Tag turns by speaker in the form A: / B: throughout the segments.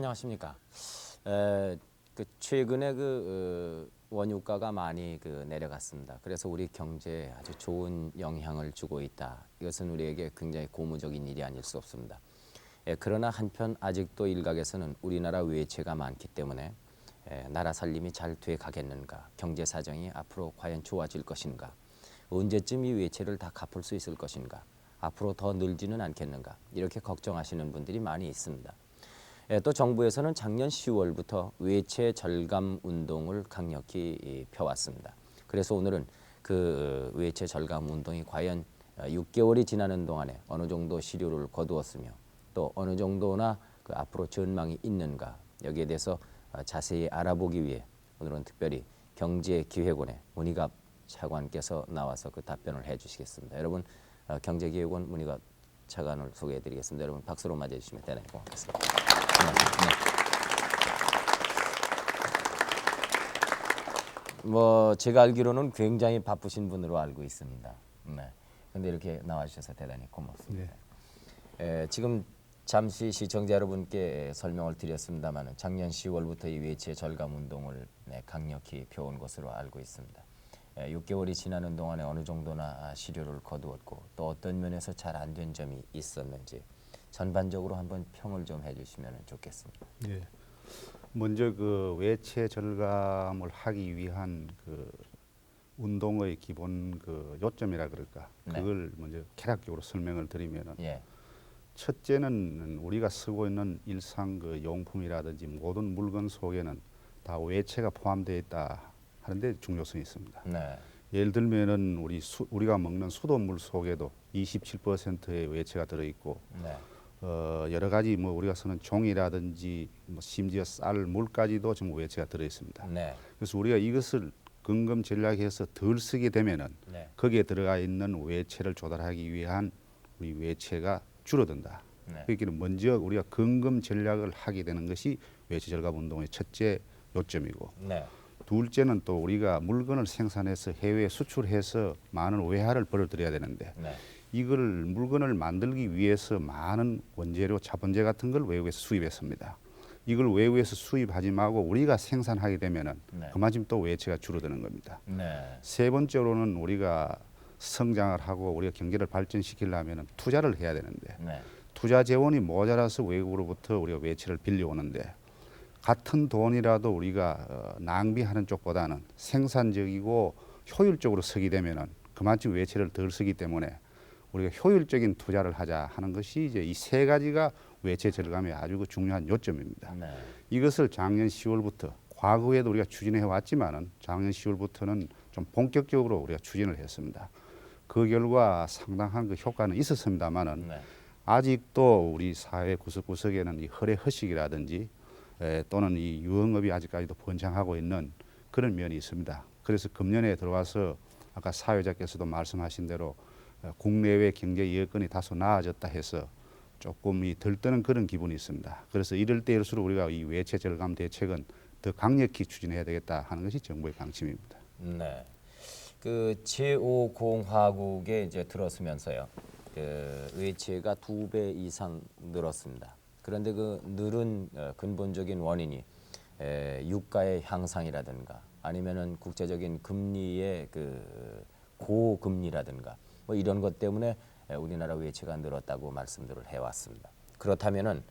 A: 안녕하십니까. 최근에 원유가가 많이 내려갔습니다. 그래서 우리 경제에 아주 좋은 영향을 주고 있다. 이것은 우리에게 굉장히 고무적인 일이 아닐 수 없습니다. 그러나 한편 아직도 일각에서는 우리나라 외채가 많기 때문에 나라 살림이 잘 돼 가겠는가, 경제 사정이 앞으로 과연 좋아질 것인가, 언제쯤 이 외채를 다 갚을 수 있을 것인가, 앞으로 더 늘지는 않겠는가, 이렇게 걱정하시는 분들이 많이 있습니다. 또 정부에서는 작년 10월부터 외채 절감 운동을 강력히 펴왔습니다. 그래서 오늘은 그 외채 절감 운동이 과연 6개월이 지나는 동안에 어느 정도 시료를 거두었으며 또 어느 정도나 앞으로 전망이 있는가, 여기에 대해서 자세히 알아보기 위해 오늘은 특별히 경제기획원의 문희갑 차관께서 나와서 그 답변을 해주시겠습니다. 여러분, 경제기획원 문희갑 차관을 소개해드리겠습니다. 여러분 박수로 맞이해주시면 대단히 고맙겠습니다. 제가 알기로는 굉장히 바쁘신 분으로 알고 있습니다. 네. 근데 이렇게 나와주셔서 대단히 고맙습니다. 지금 잠시 시청자 여러분께 설명을 드렸습니다만 작년 10월부터 이 외채 절감 운동을 강력히 펴온 것으로 알고 있습니다. 6개월이 지나는 동안에 어느 정도나 시료를 거두었고 또 어떤 면에서 잘 안 된 점이 있었는지 전반적으로 한번 평을 좀 해주시면 좋겠습니다.
B: 예. 먼저 그 외채 절감을 하기 위한 그 운동의 기본 그 요점이라 그럴까, 그걸 먼저 개략적으로 설명을 드리면은, 첫째는 우리가 쓰고 있는 일상 그 용품이라든지 모든 물건 속에는 다 외채가 포함되어 있다 하는데 중요성이 있습니다. 예를 들면은 우리가 먹는 수돗물 속에도 27%의 외채가 들어 있고, 여러 가지 우리가 쓰는 종이라든지 심지어 쌀, 물까지도 전부 외채가 들어 있습니다. 그래서 우리가 이것을 근검 전략해서 덜 쓰게 되면은 거기에 들어가 있는 외채를 조달하기 위한 우리 외채가 줄어든다. 그러니까 먼저 우리가 근검 전략을 하게 되는 것이 외채 절감 운동의 첫째 요점이고, 둘째는 또 우리가 물건을 생산해서 해외에 수출해서 많은 외화를 벌어들여야 되는데, 이걸 물건을 만들기 위해서 많은 원재료, 자본재 같은 걸 외국에서 수입했습니다. 이걸 외국에서 수입하지 말고 우리가 생산하게 되면은 그만큼 또 외채가 줄어드는 겁니다. 세 번째로는 우리가 성장을 하고 우리가 경제를 발전시키려면 투자를 해야 되는데, 투자 재원이 모자라서 외국으로부터 우리가 외채를 빌려오는데, 같은 돈이라도 우리가 낭비하는 쪽보다는 생산적이고 효율적으로 쓰게 되면은 그만큼 외채를 덜 쓰기 때문에 우리가 효율적인 투자를 하자 하는 것이 이제 이 세 가지가 외채 절감의 아주 중요한 요점입니다. 이것을 작년 10월부터, 과거에도 우리가 추진해 왔지만은 작년 10월부터는 좀 본격적으로 우리가 추진을 했습니다. 그 결과 상당한 그 효과는 있었습니다만은 아직도 우리 사회 구석구석에는 이 허례 허식이라든지 또는 이 유흥업이 아직까지도 번창하고 있는 그런 면이 있습니다. 그래서 금년에 들어와서 아까 사회자께서도 말씀하신 대로 국내외 경제 여건이 다소 나아졌다 해서 조금 들떠는 그런 기분이 있습니다. 그래서 이럴 때일수록 우리가 이 외채 절감 대책은 더 강력히 추진해야 되겠다 하는 것이 정부의 방침입니다.
A: 그 제5공화국에 이제 들어서면서요, 그 외채가 2배 이상 늘었습니다. 그런데 그 늘은 근본적인 원인이 유가의 향상이라든가 아니면은 국제적인 금리의 그 고금리라든가 이런 것 때문에 우리나라 외채가 늘었다고 말씀들을 해왔습니다. 그렇다면은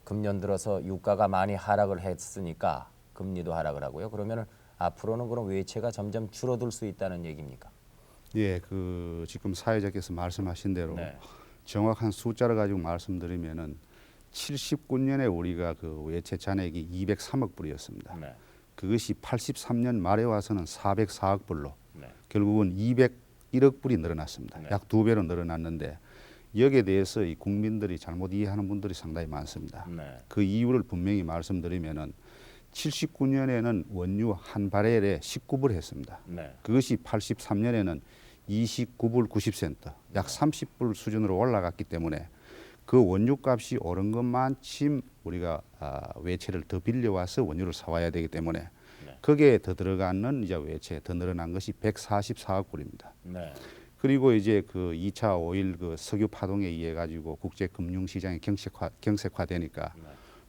A: 금년 들어서 유가가 많이 하락을 했으니까 금리도 하락을 하고요. 그러면은 앞으로는 그런 외채가 점점 줄어들 수 있다는 얘기입니까?
B: 예, 그 지금 사회자께서 말씀하신 대로 정확한 숫자를 가지고 말씀드리면은 79년에 우리가 그 외채 잔액이 203억 불이었습니다. 그것이 83년 말에 와서는 404억 불로 결국은 201억 불이 늘어났습니다. 약 2배로 늘어났는데, 여기에 대해서 이 국민들이 잘못 이해하는 분들이 상당히 많습니다. 그 이유를 분명히 말씀드리면은 79년에는 원유 한 바렐에 19불 했습니다. 그것이 83년에는 29불 90센트, 약 30불 수준으로 올라갔기 때문에 그 원유값이 오른 것만큼 우리가 외채를 더 빌려와서 원유를 사와야 되기 때문에 거기에 더 들어가는 이제 외채 더 늘어난 것이 144억 불입니다. 그리고 이제 그 2차 오일 그 석유 파동에 의해 가지고 국제 금융 시장이 경색화되니까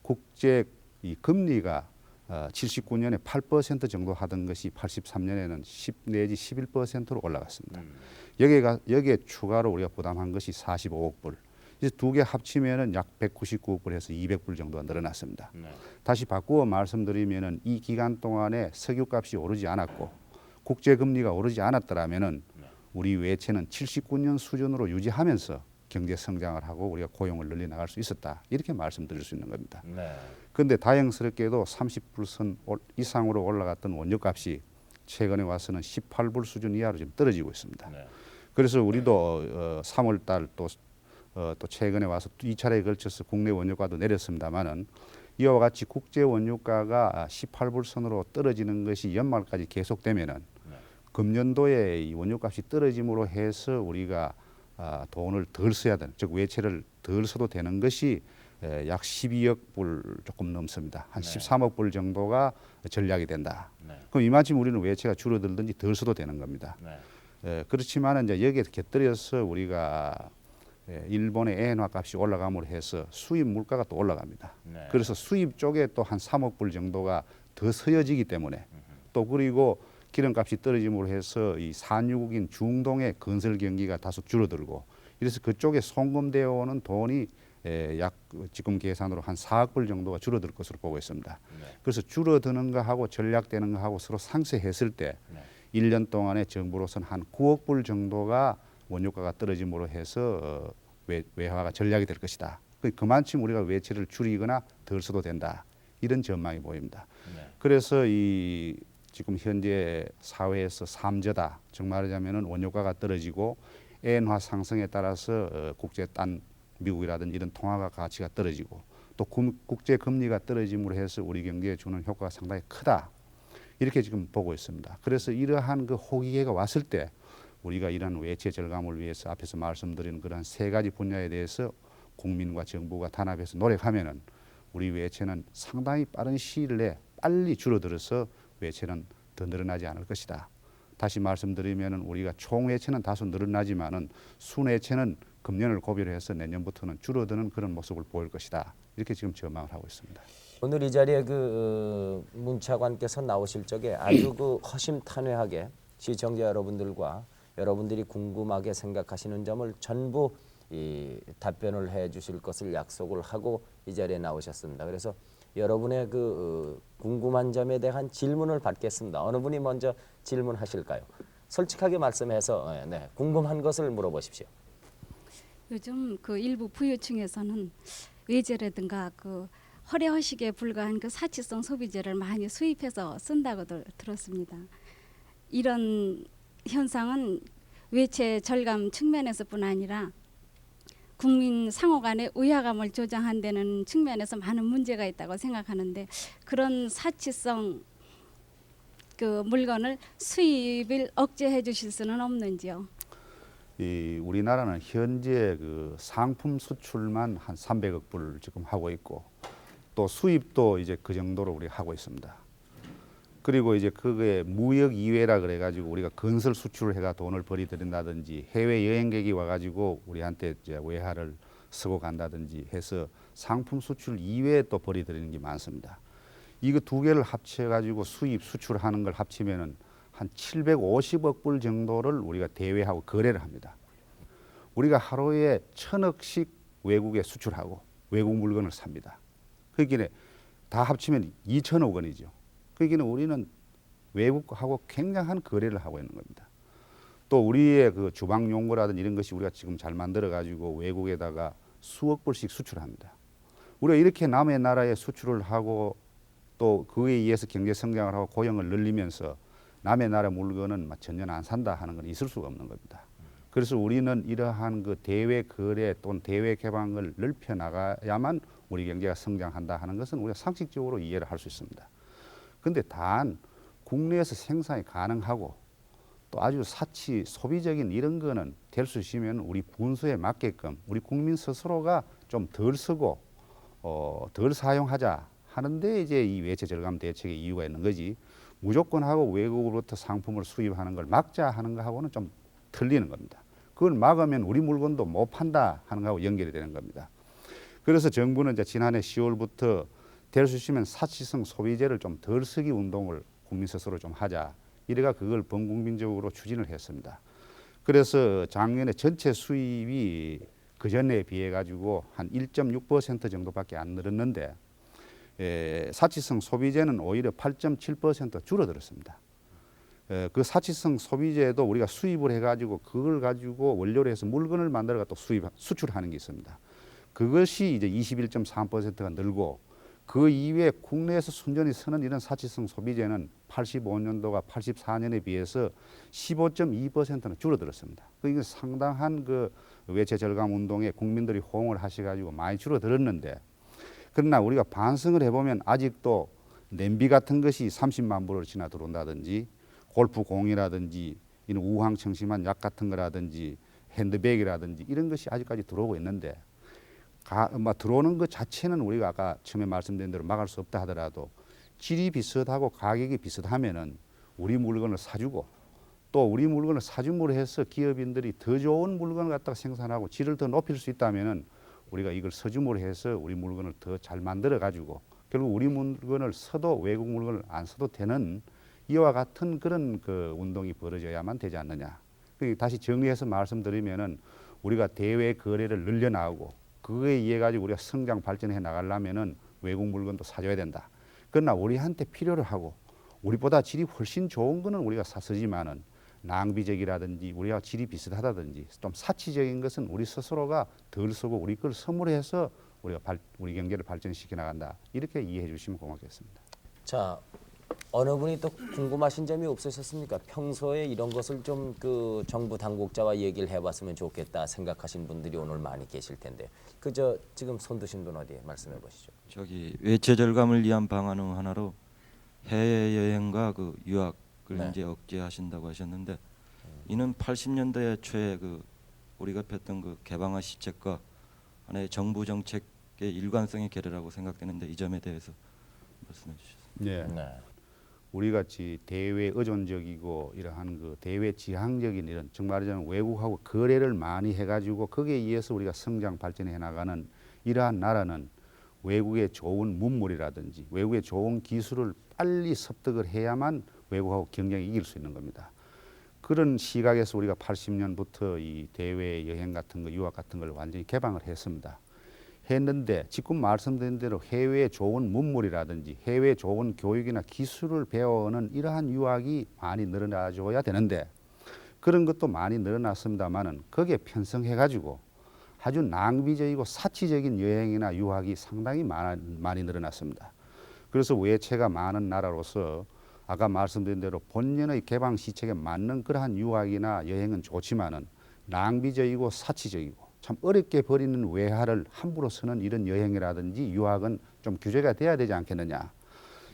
B: 국제 이 금리가 79년에 8% 정도 하던 것이 83년에는 10 내지 11%로 올라갔습니다. 여기에 추가로 우리가 부담한 것이 45억 불. 이제 두 개 합치면은 약 199억 불에서 200불 정도가 늘어났습니다. 다시 바꾸어 말씀드리면은 이 기간 동안에 석유값이 오르지 않았고 국제 금리가 오르지 않았더라면은 우리 외채는 79년 수준으로 유지하면서 경제 성장을 하고 우리가 고용을 늘려 나갈 수 있었다. 이렇게 말씀드릴 수 있는 겁니다. 그런데 다행스럽게도 30불선 이상으로 올라갔던 원유값이 최근에 와서는 18불 수준 이하로 지금 떨어지고 있습니다. 그래서 우리도 3월 달 또 최근에 와서 2차례에 걸쳐서 국내 원유가도 내렸습니다만은 이와 같이 국제 원유가가 18불 선으로 떨어지는 것이 연말까지 계속되면은 금년도에 이 원유값이 떨어짐으로 해서 우리가 돈을 덜 써야 되는, 즉 외채를 덜 써도 되는 것이 약 12억 불 조금 넘습니다. 한 13억 불 정도가 전략이 된다. 그럼 이만큼 우리는 외채가 줄어들든지 덜 써도 되는 겁니다. 그렇지만 이제 여기에 곁들여서 우리가 일본의 엔화 값이 올라감으로 해서 수입 물가가 또 올라갑니다. 그래서 수입 쪽에 또 한 3억 불 정도가 더 서여지기 때문에 또 그리고 기름값이 떨어짐으로 해서 이 산유국인 중동의 건설 경기가 다소 줄어들고 이래서 그쪽에 송금되어 오는 돈이 약 지금 계산으로 한 4억 불 정도가 줄어들 것으로 보고 있습니다. 그래서 줄어드는 거하고 전략되는 거하고 서로 상쇄했을 때 1년 동안에 정부로서는 한 9억 불 정도가 원유가가 떨어짐으로 해서 외화가 전략이 될 것이다. 그만큼 우리가 외채를 줄이거나 덜 써도 된다. 이런 전망이 보입니다. 그래서 이 지금 현재 사회에서 삼저다. 정말 말하자면은 원유가가 떨어지고 엔화 상승에 따라서 국제 딴 미국이라든지 이런 통화가 가치가 떨어지고 또 국제 금리가 떨어짐으로 해서 우리 경제에 주는 효과가 상당히 크다. 이렇게 지금 보고 있습니다. 그래서 이러한 그 호기계가 왔을 때 우리가 이러한 외채 절감을 위해서 앞에서 말씀드린 그런 세 가지 분야에 대해서 국민과 정부가 단합해서 노력하면은 우리 외채는 상당히 빠른 시일 내에 빨리 줄어들어서 외채는 더 늘어나지 않을 것이다. 다시 말씀드리면은 우리가 총 외채는 다소 늘어나지만은 순외채는 금년을 고비로 해서 내년부터는 줄어드는 그런 모습을 보일 것이다. 이렇게 지금 전망을 하고 있습니다.
A: 오늘 이 자리에 그 문차관께서 나오실 적에 아주 그 허심탄회하게 시청자 여러분들과 여러분들이 궁금하게 생각하시는 점을 전부 답변을 해주실 것을 약속을 하고 이 자리에 나오셨습니다. 그래서 여러분의 그 궁금한 점에 대한 질문을 받겠습니다. 어느 분이 먼저 질문하실까요? 솔직하게 말씀해서 궁금한 것을 물어보십시오.
C: 요즘 그 일부 부유층에서는 외제라든가 그 허례허식에 불과한 그 사치성 소비재를 많이 수입해서 쓴다고 들었습니다. 이런 현상은 외채 절감 측면에서뿐 아니라 국민 상호 간의 의화감을 조장한 데는 측면에서 많은 문제가 있다고 생각하는데 그런 사치성 그 물건을 수입을 억제해 주실 수는 없는지요?
B: 우리나라는 현재 그 상품 수출만 한 300억 불 지금 하고 있고 또 수입도 이제 그 정도로 우리가 하고 있습니다. 그리고 이제 그게 무역 이외라 그래가지고 우리가 건설 수출을 해가 돈을 벌이들인다든지 해외 여행객이 와가지고 우리한테 이제 외화를 쓰고 간다든지 해서 상품 수출 이외에 또 벌이들이는 게 많습니다. 이거 두 개를 합쳐가지고 수입 수출하는 걸 합치면은 한 750억 불 정도를 우리가 대외하고 거래를 합니다. 우리가 하루에 1,000억씩 외국에 수출하고 외국 물건을 삽니다. 그러니까 다 합치면 2천억 원이죠. 그러니까 우리는 외국하고 굉장한 거래를 하고 있는 겁니다. 또 우리의 그 주방 용구라든지 이런 것이 우리가 지금 잘 만들어 가지고 외국에다가 수억 불씩 수출합니다. 우리가 이렇게 남의 나라에 수출을 하고 또 그에 의해서 경제 성장을 하고 고용을 늘리면서 남의 나라 물건은 전혀 안 산다 하는 건 있을 수가 없는 겁니다. 그래서 우리는 이러한 그 대외 거래 또는 대외 개방을 넓혀 나가야만 우리 경제가 성장한다 하는 것은 우리가 상식적으로 이해를 할 수 있습니다. 그런데 단 국내에서 생산이 가능하고 또 아주 사치 소비적인 이런 거는 될 수 있으면 우리 분수에 맞게끔 우리 국민 스스로가 좀 덜 쓰고 덜 사용하자 하는데 이제 이 외채 절감 대책의 이유가 있는 거지 무조건 하고 외국으로부터 상품을 수입하는 걸 막자 하는 거하고는 좀 틀리는 겁니다. 그걸 막으면 우리 물건도 못 판다 하는 거하고 연결이 되는 겁니다. 그래서 정부는 이제 지난해 10월부터 될 수 있으면 사치성 소비재를 좀 덜 쓰기 운동을 국민 스스로 좀 하자. 이래가 그걸 범국민적으로 추진을 했습니다. 그래서 작년에 전체 수입이 그 전에 비해 가지고 한 1.6% 정도밖에 안 늘었는데 사치성 소비재는 오히려 8.7% 줄어들었습니다. 그 사치성 소비재도 우리가 수입을 해가지고 그걸 가지고 원료로 해서 물건을 만들어가 또 수출하는 게 있습니다. 그것이 이제 21.3%가 늘고 그 이외에 국내에서 순전히 쓰는 이런 사치성 소비재는 85년도가 84년에 비해서 15.2%는 줄어들었습니다. 이게 상당한 그 외채 절감 운동에 국민들이 호응을 하셔가지고 많이 줄어들었는데 그러나 우리가 반성을 해보면 아직도 냄비 같은 것이 30만 불을 지나 들어온다든지 골프공이라든지 이런 우황청심한 약 같은 거라든지 핸드백이라든지 이런 것이 아직까지 들어오고 있는데 들어오는 것 자체는 우리가 아까 처음에 말씀드린 대로 막을 수 없다 하더라도 질이 비슷하고 가격이 비슷하면은 우리 물건을 사주고 또 우리 물건을 사줌으로 해서 기업인들이 더 좋은 물건을 갖다가 생산하고 질을 더 높일 수 있다면은 우리가 이걸 서줌으로 해서 우리 물건을 더 잘 만들어 가지고 결국 우리 물건을 써도 외국 물건을 안 써도 되는 이와 같은 그런 그 운동이 벌어져야만 되지 않느냐. 다시 정리해서 말씀드리면은 우리가 대외 거래를 늘려나가고 그거에 의해 가지고 우리가 성장 발전해 나가려면은 외국 물건도 사줘야 된다. 그러나 우리한테 필요로 하고 우리보다 질이 훨씬 좋은 거는 우리가 쓰지만은 낭비적이라든지 우리와 질이 비슷하다든지 좀 사치적인 것은 우리 스스로가 덜 쓰고 우리 걸 선물해서 우리가 우리 경제를 발전시켜 나간다. 이렇게 이해해 주시면 고맙겠습니다.
A: 자, 어느 분이 또 궁금하신 점이 없으셨습니까? 평소에 이런 것을 좀 그 정부 당국자와 얘기를 해봤으면 좋겠다 생각하신 분들이 오늘 많이 계실 텐데 그저 지금 손 드신 분 어디 말씀해 보시죠.
D: 저기 외채 절감을 위한 방안 중 하나로 해외 여행과 그 유학을 이제 억제하신다고 하셨는데 이는 80년대 초에 그 우리가 폈던 그 개방화 시책과 하나의 정부 정책의 일관성의 결여라고 생각되는데 이 점에 대해서 말씀해 주셨습니다.
B: 네. 우리 같이 대외 의존적이고 이러한 그 대외 지향적인 이런 정말 말하자면 외국하고 거래를 많이 해가지고 거기에 의해서 우리가 성장 발전해 나가는 이러한 나라는 외국의 좋은 문물이라든지 외국의 좋은 기술을 빨리 습득을 해야만 외국하고 경쟁에 이길 수 있는 겁니다. 그런 시각에서 우리가 80년부터 이 대외 여행 같은 거, 유학 같은 걸 완전히 개방을 했습니다. 했는데 지금 말씀드린 대로 해외에 좋은 문물이라든지 해외에 좋은 교육이나 기술을 배우는 이러한 유학이 많이 늘어나줘야 되는데 그런 것도 많이 늘어났습니다만은 거기에 편성해가지고 아주 낭비적이고 사치적인 여행이나 유학이 상당히 많이 늘어났습니다. 그래서 외채가 많은 나라로서 아까 말씀드린 대로 본연의 개방 시책에 맞는 그러한 유학이나 여행은 좋지만은 낭비적이고 사치적이고 참 어렵게 버리는 외화를 함부로 쓰는 이런 여행이라든지 유학은 좀 규제가 돼야 되지 않겠느냐.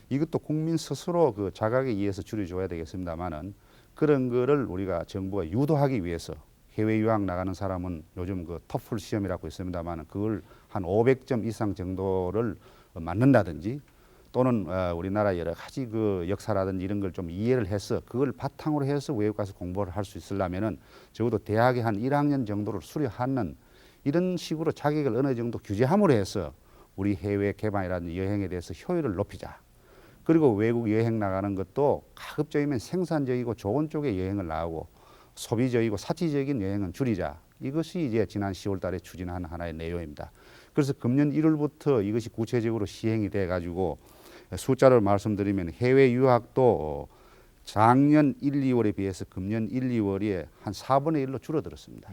B: 이것도 국민 스스로 그 자각에 의해서 줄여줘야 되겠습니다만은 그런 거를 우리가 정부가 유도하기 위해서 해외 유학 나가는 사람은 요즘 그 토플 시험이라고 있습니다만은 그걸 한 500점 이상 정도를 맞는다든지 또는 우리나라 여러 가지 그 역사라든지 이런 걸 좀 이해를 해서 그걸 바탕으로 해서 외국 가서 공부를 할 수 있으려면은 적어도 대학에 한 1학년 정도를 수료하는 이런 식으로 자격을 어느 정도 규제함으로 해서 우리 해외 개방이라든지 여행에 대해서 효율을 높이자. 그리고 외국 여행 나가는 것도 가급적이면 생산적이고 좋은 쪽의 여행을 나가고 소비적이고 사치적인 여행은 줄이자. 이것이 이제 지난 10월 달에 추진한 하나의 내용입니다. 그래서 금년 1월부터 이것이 구체적으로 시행이 돼 가지고 숫자를 말씀드리면 해외 유학도 작년 1, 2월에 비해서 금년 1, 2월에 한 4분의 1로 줄어들었습니다.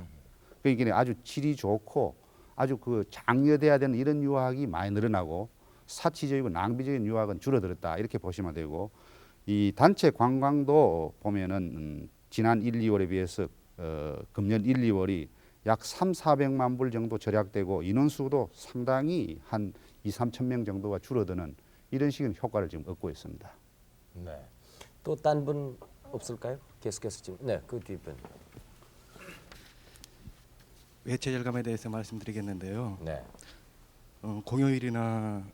B: 그러니까 아주 질이 좋고 아주 그 장려돼야 되는 이런 유학이 많이 늘어나고 사치적이고 낭비적인 유학은 줄어들었다 이렇게 보시면 되고 이 단체 관광도 보면은 지난 1, 2월에 비해서 금년 1, 2월이 약 3, 400만 불 정도 절약되고 인원수도 상당히 한 2, 3천 명 정도가 줄어드는 이런 식의 효과를 지금 얻고 있습니다.
A: 네. 또 딴 분 없을까요? 계속해서 지금 그 뒷분.
E: 외채 절감에 대해서 말씀드리겠는데요.
A: 네.
E: 공휴일이나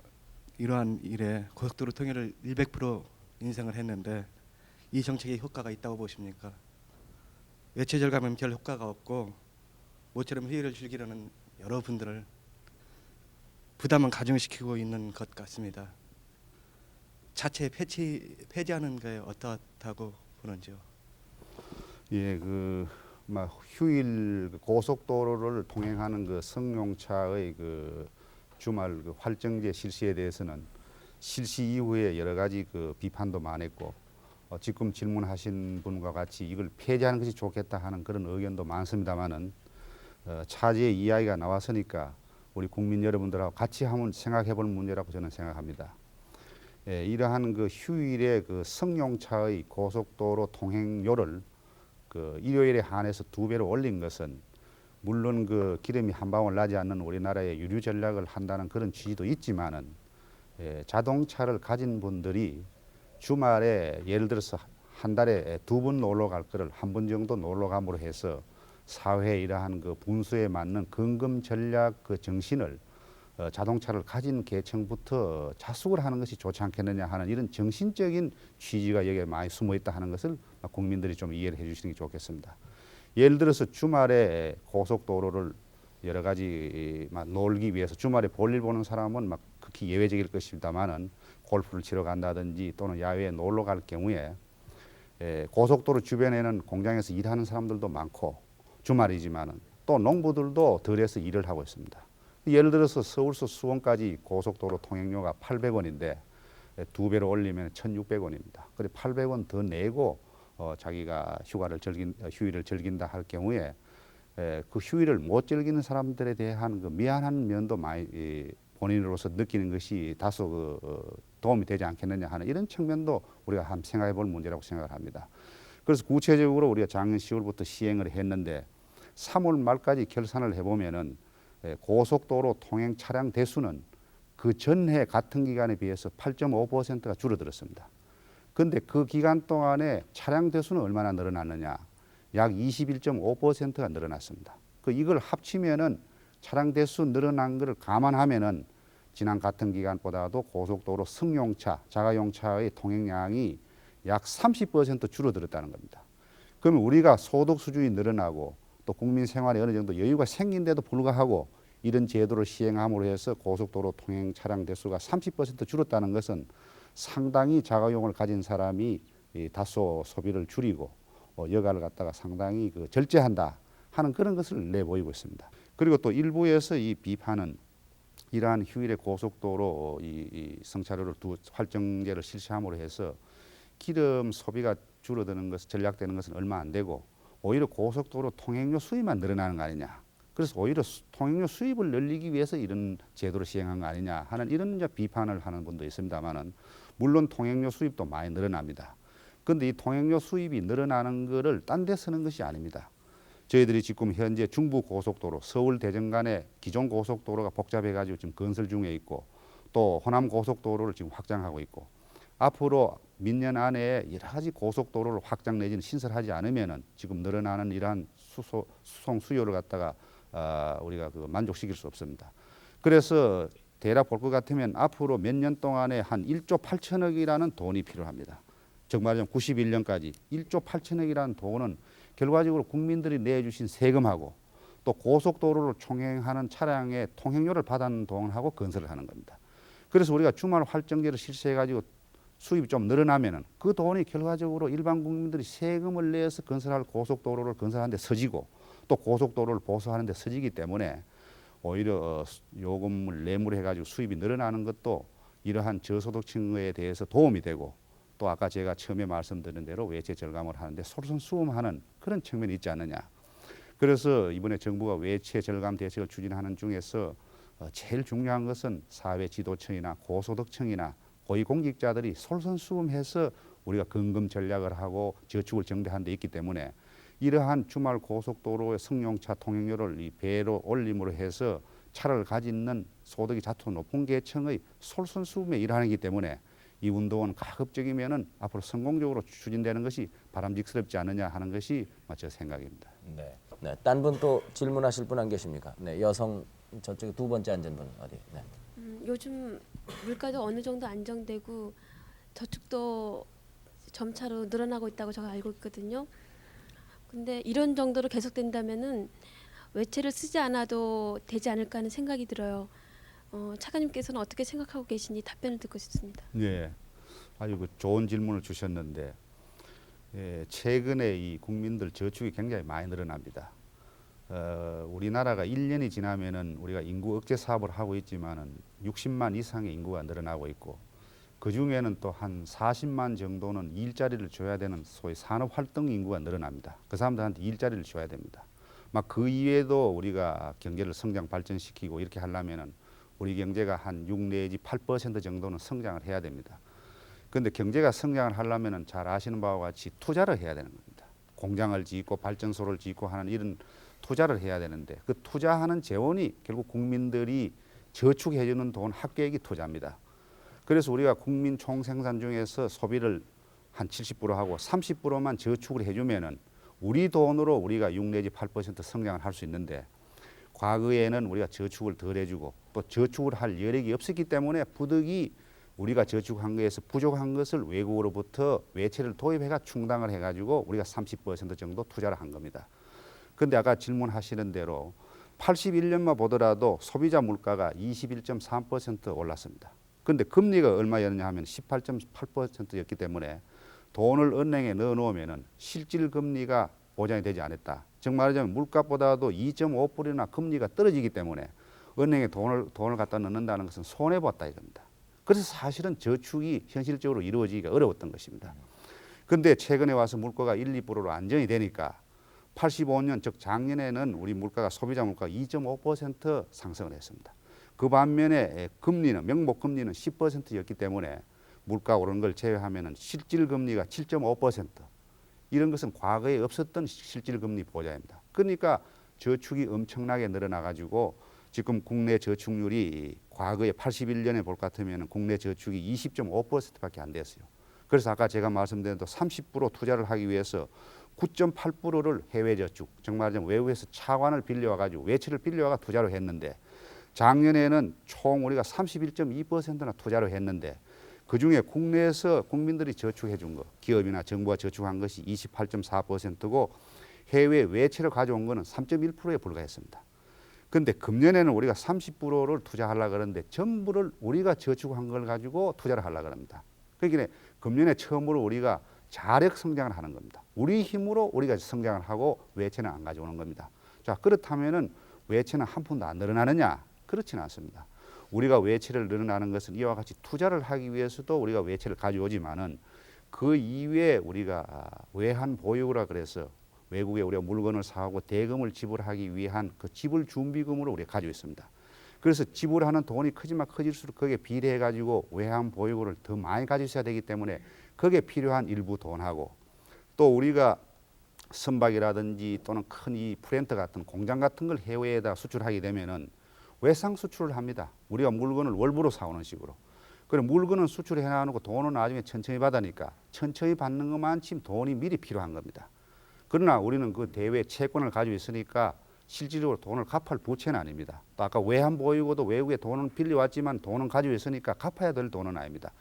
E: 이러한 일에 고속도로 통일을 100% 인상을 했는데 이 정책에 효과가 있다고 보십니까? 외채 절감은 별 효과가 없고 모처럼 휴일을 즐기려는 여러분들을 부담을 가중시키고 있는 것 같습니다. 자체 폐지하는 게 어떻다고 보는지요?
B: 예, 막 휴일 고속도로를 통행하는 그 승용차의 그 주말 그 활정제 실시에 대해서는 실시 이후에 여러 가지 그 비판도 많았고 지금 질문하신 분과 같이 이걸 폐지하는 것이 좋겠다 하는 그런 의견도 많습니다만은 차제의 이야기가 나왔으니까 우리 국민 여러분들하고 같이 한번 생각해볼 문제라고 저는 생각합니다. 예, 이러한 그 휴일에 그 승용차의 고속도로 통행료를 그 일요일에 한해서 2배로 올린 것은 물론 그 기름이 한 방울 나지 않는 우리나라의 유류 전략을 한다는 그런 취지도 있지만은 자동차를 가진 분들이 주말에 예를 들어서 한 달에 2번 놀러 갈 거를 한 번 정도 놀러 감으로 해서 사회의 이러한 그 분수에 맞는 근금 전략 그 정신을 자동차를 가진 계층부터 자숙을 하는 것이 좋지 않겠느냐 하는 이런 정신적인 취지가 여기에 많이 숨어 있다 하는 것을 국민들이 좀 이해를 해 주시는 게 좋겠습니다. 예를 들어서 주말에 고속도로를 여러 가지 막 놀기 위해서 주말에 볼일 보는 사람은 막 극히 예외적일 것입니다만은 골프를 치러 간다든지 또는 야외에 놀러 갈 경우에 고속도로 주변에는 공장에서 일하는 사람들도 많고 주말이지만은 또 농부들도 덜해서 일을 하고 있습니다. 예를 들어서 서울서 수원까지 고속도로 통행료가 800원인데 2배로 올리면 1,600원입니다. 그래 800원 더 내고 자기가 휴일을 즐긴다 할 경우에 그 휴일을 못 즐기는 사람들에 대한 그 미안한 면도 많이 본인으로서 느끼는 것이 다소 도움이 되지 않겠느냐 하는 이런 측면도 우리가 한번 생각해 볼 문제라고 생각을 합니다. 그래서 구체적으로 우리가 작년 10월부터 시행을 했는데 3월 말까지 결산을 해보면은 고속도로 통행 차량 대수는 그 전해 같은 기간에 비해서 8.5%가 줄어들었습니다. 그런데 그 기간 동안에 차량 대수는 얼마나 늘어났느냐? 약 21.5%가 늘어났습니다. 이걸 합치면은 차량 대수 늘어난 것을 감안하면은 지난 같은 기간보다도 고속도로 승용차, 자가용차의 통행량이 약 30% 줄어들었다는 겁니다. 그러면 우리가 소득 수준이 늘어나고 또 국민 생활에 어느 정도 여유가 생긴데도 불구하고 이런 제도를 시행함으로 해서 고속도로 통행 차량 대수가 30% 줄었다는 것은 상당히 자가용을 가진 사람이 다소 소비를 줄이고 여가를 갖다가 상당히 절제한다 하는 그런 것을 내보이고 있습니다. 그리고 또 일부에서 이 비판은 이러한 휴일에 고속도로 이 승차료를 활정제를 실시함으로 해서 기름 소비가 줄어드는 것, 전략되는 것은 얼마 안 되고 오히려 고속도로 통행료 수입만 늘어나는 거 아니냐. 그래서 오히려 통행료 수입을 늘리기 위해서 이런 제도를 시행한 거 아니냐 하는 이런 이제 비판을 하는 분도 있습니다만은 물론 통행료 수입도 많이 늘어납니다. 그런데 이 통행료 수입이 늘어나는 것을 딴 데 쓰는 것이 아닙니다. 저희들이 지금 현재 중부 고속도로 서울 대전 간의 기존 고속도로가 복잡해가지고 지금 건설 중에 있고 또 호남 고속도로를 지금 확장하고 있고 앞으로 몇 년 안에 여러 가지 고속도로를 확장 내지는 신설하지 않으면은 지금 늘어나는 이러한 수송 수요를 갖다가 우리가 만족시킬 수 없습니다. 그래서 대략 볼 것 같으면 앞으로 몇 년 동안에 한 1조 8천억이라는 돈이 필요합니다. 정말 91년까지 1조 8천억이라는 돈은 결과적으로 국민들이 내주신 세금하고 또 고속도로를 총행하는 차량의 통행료를 받는 돈하고 건설을 하는 겁니다. 그래서 우리가 주말 활정제를 실시해가지고 수입이 좀 늘어나면은 그 돈이 결과적으로 일반 국민들이 세금을 내서 건설할 고속도로를 건설하는 데 써지고 또 고속도로를 보수하는 데 써지기 때문에 오히려 요금을 내물해가지고 수입이 늘어나는 것도 이러한 저소득층에 대해서 도움이 되고 또 아까 제가 처음에 말씀드린 대로 외채 절감을 하는데 솔선수범하는 그런 측면이 있지 않느냐. 그래서 이번에 정부가 외채 절감 대책을 추진하는 중에서 제일 중요한 것은 사회 지도층이나 고소득층이나 고위공직자들이 솔선수범해서 우리가 근금 전략을 하고 저축을 정대하는 데 있기 때문에 이러한 주말 고속도로의 승용차 통행료를 이 배로 올림으로 해서 차를 가지는 소득이 다소 높은 계층의 솔선수범에 일하기 때문에 이 운동은 가급적이면은 앞으로 성공적으로 추진되는 것이 바람직스럽지 않느냐 하는 것이 제 생각입니다.
A: 네. 네. 딴 분 또 질문하실 분 안 계십니까? 네. 여성 저쪽에 두 번째 앉은 분 어디? 네.
F: 요즘 물가도 어느 정도 안정되고 저축도 점차로 늘어나고 있다고 제가 알고 있거든요. 근데 이런 정도로 계속된다면은 외채를 쓰지 않아도 되지 않을까 하는 생각이 들어요. 차관님께서는 어떻게 생각하고 계신지 답변을 듣고 싶습니다.
B: 예, 아주 그 좋은 질문을 주셨는데 최근에 이 국민들 저축이 굉장히 많이 늘어납니다. 우리나라가 1년이 지나면은 우리가 인구 억제 사업을 하고 있지만은 60만 이상의 인구가 늘어나고 있고 그 중에는 또 한 40만 정도는 일자리를 줘야 되는 소위 산업 활동 인구가 늘어납니다. 그 사람들한테 일자리를 줘야 됩니다. 막 그 이외에도 우리가 경제를 성장 발전시키고 이렇게 하려면은 우리 경제가 한 6 내지 8% 정도는 성장을 해야 됩니다. 그런데 경제가 성장을 하려면은 잘 아시는 바와 같이 투자를 해야 되는 겁니다. 공장을 짓고 발전소를 짓고 하는 이런 투자를 해야 되는데 그 투자하는 재원이 결국 국민들이 저축해 주는 돈 합계액이 투자입니다. 그래서 우리가 국민 총생산 중에서 소비를 한 70% 하고 30%만 저축을 해주면은 우리 돈으로 우리가 6 내지 8% 성장을 할 수 있는데 과거에는 우리가 저축을 덜 해주고 또 저축을 할 여력이 없었기 때문에 부득이 우리가 저축한 거에서 부족한 것을 외국으로부터 외채를 도입해가 충당을 해가지고 우리가 30% 정도 투자를 한 겁니다. 그런데 아까 질문하시는 대로 81년만 보더라도 소비자 물가가 21.3% 올랐습니다. 그런데 금리가 얼마였냐 하면 18.8%였기 때문에 돈을 은행에 넣어 놓으면은 실질 금리가 보장이 되지 않았다. 즉 말하자면 물가보다도 2.5%나 금리가 떨어지기 때문에 은행에 돈을 갖다 넣는다는 것은 손해 봤다 이겁니다. 그래서 사실은 저축이 현실적으로 이루어지기가 어려웠던 것입니다. 그런데 최근에 와서 물가가 1, 2%로 안정이 되니까 85년 즉 작년에는 우리 물가가 소비자 물가가 2.5% 상승을 했습니다. 그 반면에 금리는 명목 금리는 10%였기 때문에 물가 오른 걸 제외하면은 실질 금리가 7.5%. 이런 것은 과거에 없었던 실질 금리 보장입니다. 그러니까 저축이 엄청나게 늘어나 가지고 지금 국내 저축률이 과거에 81년에 볼 것 같으면 국내 저축이 20.5%밖에 안 됐어요. 그래서 아까 제가 말씀드린 대로 30% 투자를 하기 위해서 9.8%를 해외 저축, 정말 외국에서 차관을 빌려와 가지고 외채를 빌려와 투자를 했는데 작년에는 총 우리가 31.2%나 투자를 했는데 그중에 국내에서 국민들이 저축해 준 거, 기업이나 정부가 저축한 것이 28.4%고 해외 외채를 가져온 거는 3.1%에 불과했습니다. 그런데 금년에는 우리가 30%를 투자하려고 그러는데 전부를 우리가 저축한 걸 가지고 투자를 하려고 합니다. 그러니까 금년에 처음으로 우리가 자력 성장을 하는 겁니다. 우리 힘으로 우리가 성장을 하고 외채는 안 가져오는 겁니다. 자, 그렇다면은 외채는 한 푼도 안 늘어나느냐? 그렇지는 않습니다. 우리가 외채를 늘어나는 것은 이와 같이 투자를 하기 위해서도 우리가 외채를 가져오지만은 그 이외에 우리가 외환 보유고라 그래서 외국에 우리가 물건을 사고 대금을 지불하기 위한 그 지불 준비금으로 우리가 가지고 있습니다. 그래서 지불하는 돈이 크지만 커질수록 거기에 비례해 가지고 외환 보유고를 더 많이 가지고 있어야 되기 때문에 거기에 필요한 일부 돈하고 또 우리가 선박이라든지 또는 큰 이 프렌터 같은 공장 같은 걸 해외에다 수출하게 되면은 외상 수출을 합니다. 우리가 물건을 월부로 사오는 식으로. 그래 물건은 수출해 놔놓고 돈은 나중에 천천히 받으니까 천천히 받는 것만큼 돈이 미리 필요한 겁니다. 그러나 우리는 그 대외 채권을 가지고 있으니까 실질적으로 돈을 갚을 부채는 아닙니다. 또 아까 외환 보유고도 외국에 돈은 빌려왔지만 돈은 가지고 있으니까 갚아야 될 돈은 아닙니다.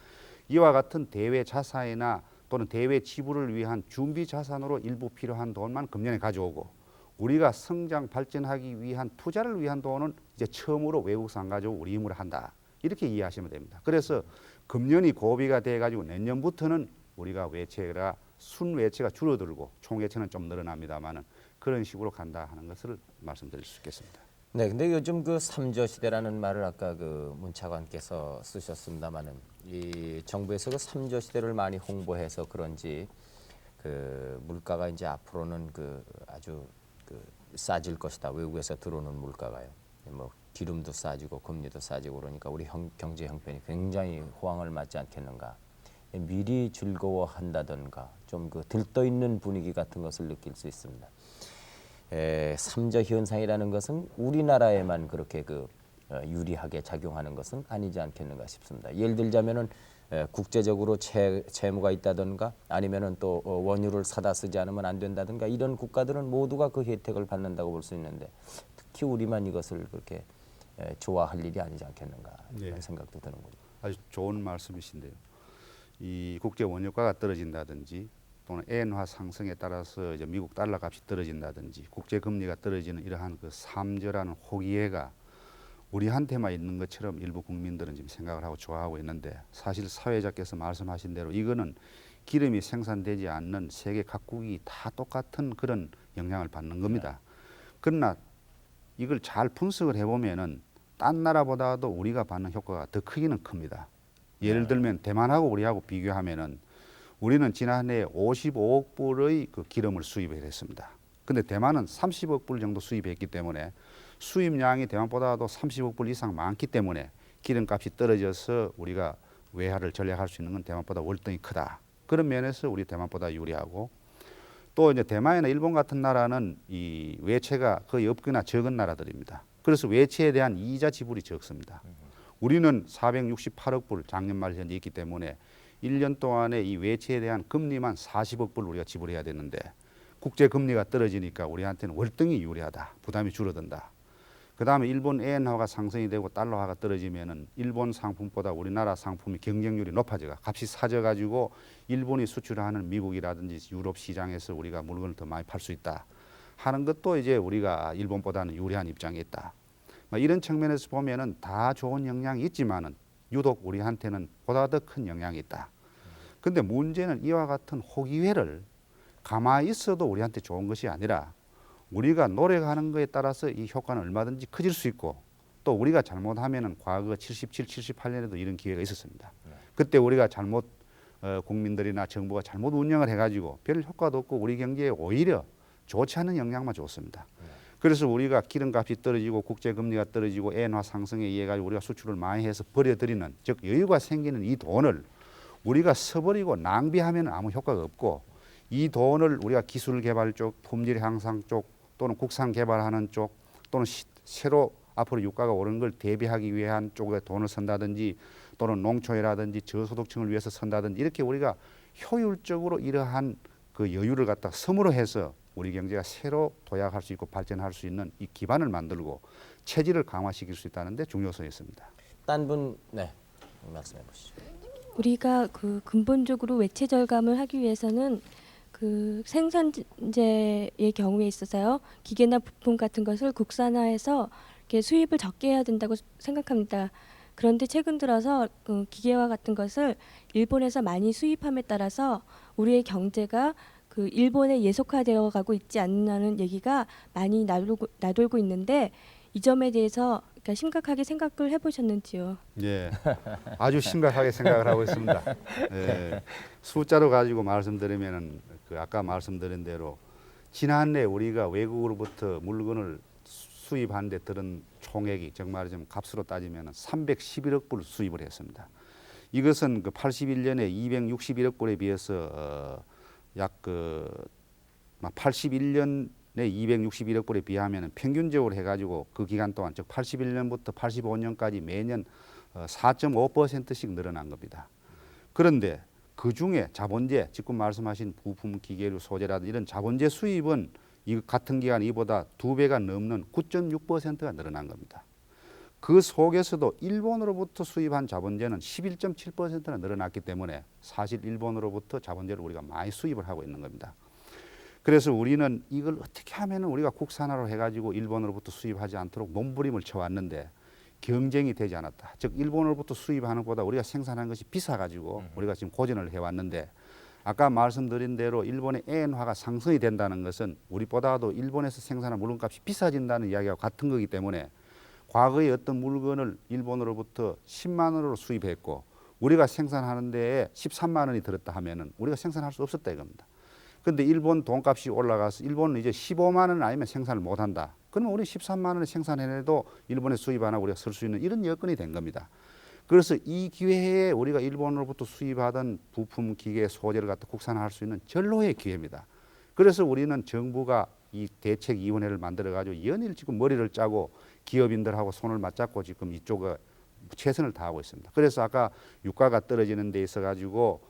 B: 이와 같은 대외 자산이나 또는 대외 지불을 위한 준비 자산으로 일부 필요한 돈만 금년에 가져오고 우리가 성장 발전하기 위한 투자를 위한 돈은 이제 처음으로 외국에서 안 가지고 우리 힘으로 한다. 이렇게 이해하시면 됩니다. 그래서 금년이 고비가 돼 가지고 내년부터는 우리가 외채가 순외채가 줄어들고 총외채는 좀 늘어납니다만은 그런 식으로 간다 하는 것을 말씀드릴 수 있겠습니다.
A: 네, 근데 요즘 그 삼조 시대라는 말을 아까 그 문차관께서 쓰셨습니다만은 이 정부에서 그 삼조 시대를 많이 홍보해서 그런지 그 물가가 이제 앞으로는 그 아주 그 싸질 것이다. 외국에서 들어오는 물가가요. 뭐 기름도 싸지고 금리도 싸지고 그러니까 우리 경제 형편이 굉장히 호황을 맞지 않겠는가. 미리 즐거워한다든가 좀 그 들떠 있는 분위기 같은 것을 느낄 수 있습니다. 삼저 현상이라는 것은 우리나라에만 그렇게 그 유리하게 작용하는 것은 아니지 않겠는가 싶습니다. 예를 들자면은 국제적으로 채무가 있다든가 아니면은 또 원유를 사다 쓰지 않으면 안 된다든가 이런 국가들은 모두가 그 혜택을 받는다고 볼 수 있는데 특히 우리만 이것을 그렇게 좋아할 일이 아니지 않겠는가 이런 생각도 드는군요.
B: 아주 좋은 말씀이신데요. 이 국제 원유가가 떨어진다든지 또는 엔화 상승에 따라서 이제 미국 달러 값이 떨어진다든지 국제 금리가 떨어지는 이러한 그 삼저라는 호기회가 우리한테만 있는 것처럼 일부 국민들은 지금 생각을 하고 좋아하고 있는데 사실 사회자께서 말씀하신 대로 이거는 기름이 생산되지 않는 세계 각국이 다 똑같은 그런 영향을 받는 겁니다. 그러나 이걸 잘 분석을 해보면은 딴 나라보다도 우리가 받는 효과가 더 크기는 큽니다. 예를 들면 대만하고 우리하고 비교하면은 우리는 지난해 55억 불의 그 기름을 수입을 했습니다. 근데 대만은 30억 불 정도 수입했기 때문에 수입량이 대만보다도 30억 불 이상 많기 때문에 기름값이 떨어져서 우리가 외화를 전략할 수 있는 건 대만보다 월등히 크다. 그런 면에서 우리 대만보다 유리하고 또 이제 대만이나 일본 같은 나라는 이 외채가 거의 없거나 적은 나라들입니다. 그래서 외채에 대한 이자 지불이 적습니다. 우리는 468억 불 작년 말 현재 있기 때문에 1년 동안에 이 외채에 대한 금리만 40억 불 우리가 지불해야 되는데 국제 금리가 떨어지니까 우리한테는 월등히 유리하다. 부담이 줄어든다. 그다음에 일본 엔화가 상승이 되고 달러화가 떨어지면은 일본 상품보다 우리나라 상품이 경쟁률이 높아져가 값이 싸져가지고 일본이 수출하는 미국이라든지 유럽 시장에서 우리가 물건을 더 많이 팔 수 있다 하는 것도 이제 우리가 일본보다는 유리한 입장에 있다. 이런 측면에서 보면은 다 좋은 영향이 있지만은 유독 우리한테는 보다 더 큰 영향이 있다. 근데 문제는 이와 같은 호기회를 가만히 있어도 우리한테 좋은 것이 아니라 우리가 노력하는 것에 따라서 이 효과는 얼마든지 커질 수 있고 또 우리가 잘못하면은 과거 77, 78년에도 이런 기회가 있었습니다. 그때 우리가 잘못 국민들이나 정부가 잘못 운영을 해가지고 별 효과도 없고 우리 경제에 오히려 좋지 않은 영향만 줬습니다. 그래서 우리가 기름값이 떨어지고 국제금리가 떨어지고 엔화 상승에 의해 가지고 우리가 수출을 많이 해서 버려들이는 즉 여유가 생기는 이 돈을 우리가 써버리고 낭비하면 아무 효과가 없고 이 돈을 우리가 기술 개발 쪽, 품질 향상 쪽 또는 국산 개발하는 쪽 또는 새로 앞으로 유가가 오르는 걸 대비하기 위한 쪽에 돈을 쓴다든지 또는 농촌이라든지 저소득층을 위해서 쓴다든지 이렇게 우리가 효율적으로 이러한 그 여유를 갖다 섬으로 해서 우리 경제가 새로 도약할 수 있고 발전할 수 있는 이 기반을 만들고 체질을 강화시킬 수 있다는 데 중요성이 있습니다.
A: 딴 분 네, 말씀해 보시죠.
G: 우리가 그 근본적으로 외채 절감을 하기 위해서는 그 생산재의 경우에 있어서요 기계나 부품 같은 것을 국산화해서 이렇게 수입을 적게 해야 된다고 생각합니다. 그런데 최근 들어서 그 기계화 같은 것을 일본에서 많이 수입함에 따라서 우리의 경제가 그 일본에 예속화되어 가고 있지 않나는 얘기가 많이 나돌고 있는데 이 점에 대해서 그러니까 심각하게 생각을 해보셨는지요?
B: 예, 아주 심각하게 생각을 하고 있습니다. 예, 숫자로 가지고 말씀드리면은 그 아까 말씀드린 대로 지난해 우리가 외국으로부터 물건을 수입한 데 들은 총액이 정말 좀 값으로 따지면은 311억 불 수입을 했습니다. 이것은 그 81년에 261억 불에 비해서 약 그 81년에 261억 불에 비하면 평균적으로 해가지고 그 기간 동안 즉 81년부터 85년까지 매년 4.5%씩 늘어난 겁니다. 그런데 그 중에 자본재, 지금 말씀하신 부품, 기계류, 소재라든지 이런 자본재 수입은 이 같은 기간 이보다 2배가 넘는 9.6%가 늘어난 겁니다. 그 속에서도 일본으로부터 수입한 자본재는 11.7%나 늘어났기 때문에 사실 일본으로부터 자본재를 우리가 많이 수입을 하고 있는 겁니다. 그래서 우리는 이걸 어떻게 하면 우리가 국산화로 해가지고 일본으로부터 수입하지 않도록 몸부림을 쳐왔는데 경쟁이 되지 않았다. 즉 일본으로부터 수입하는 것보다 우리가 생산하는 것이 비싸가지고 우리가 지금 고전을 해왔는데 아까 말씀드린 대로 일본의 엔화가 상승이 된다는 것은 우리보다도 일본에서 생산한 물건값이 비싸진다는 이야기와 같은 거기 때문에 과거에 어떤 물건을 일본으로부터 10만 원으로 수입했고 우리가 생산하는 데에 13만 원이 들었다 하면은 우리가 생산할 수 없었다 이겁니다. 근데 일본 돈값이 올라가서 일본은 이제 15만 원 아니면 생산을 못 한다. 그러면 우리 13만 원에 생산해내도 일본에 수입 안 하고 우리가 쓸 수 있는 이런 여건이 된 겁니다. 그래서 이 기회에 우리가 일본으로부터 수입하던 부품, 기계, 소재를 갖다 국산화할 수 있는 절로의 기회입니다. 그래서 우리는 정부가 이 대책위원회를 만들어가지고 연일 지금 머리를 짜고 기업인들하고 손을 맞잡고 지금 이쪽에 최선을 다하고 있습니다. 그래서 아까 유가가 떨어지는 데 있어가지고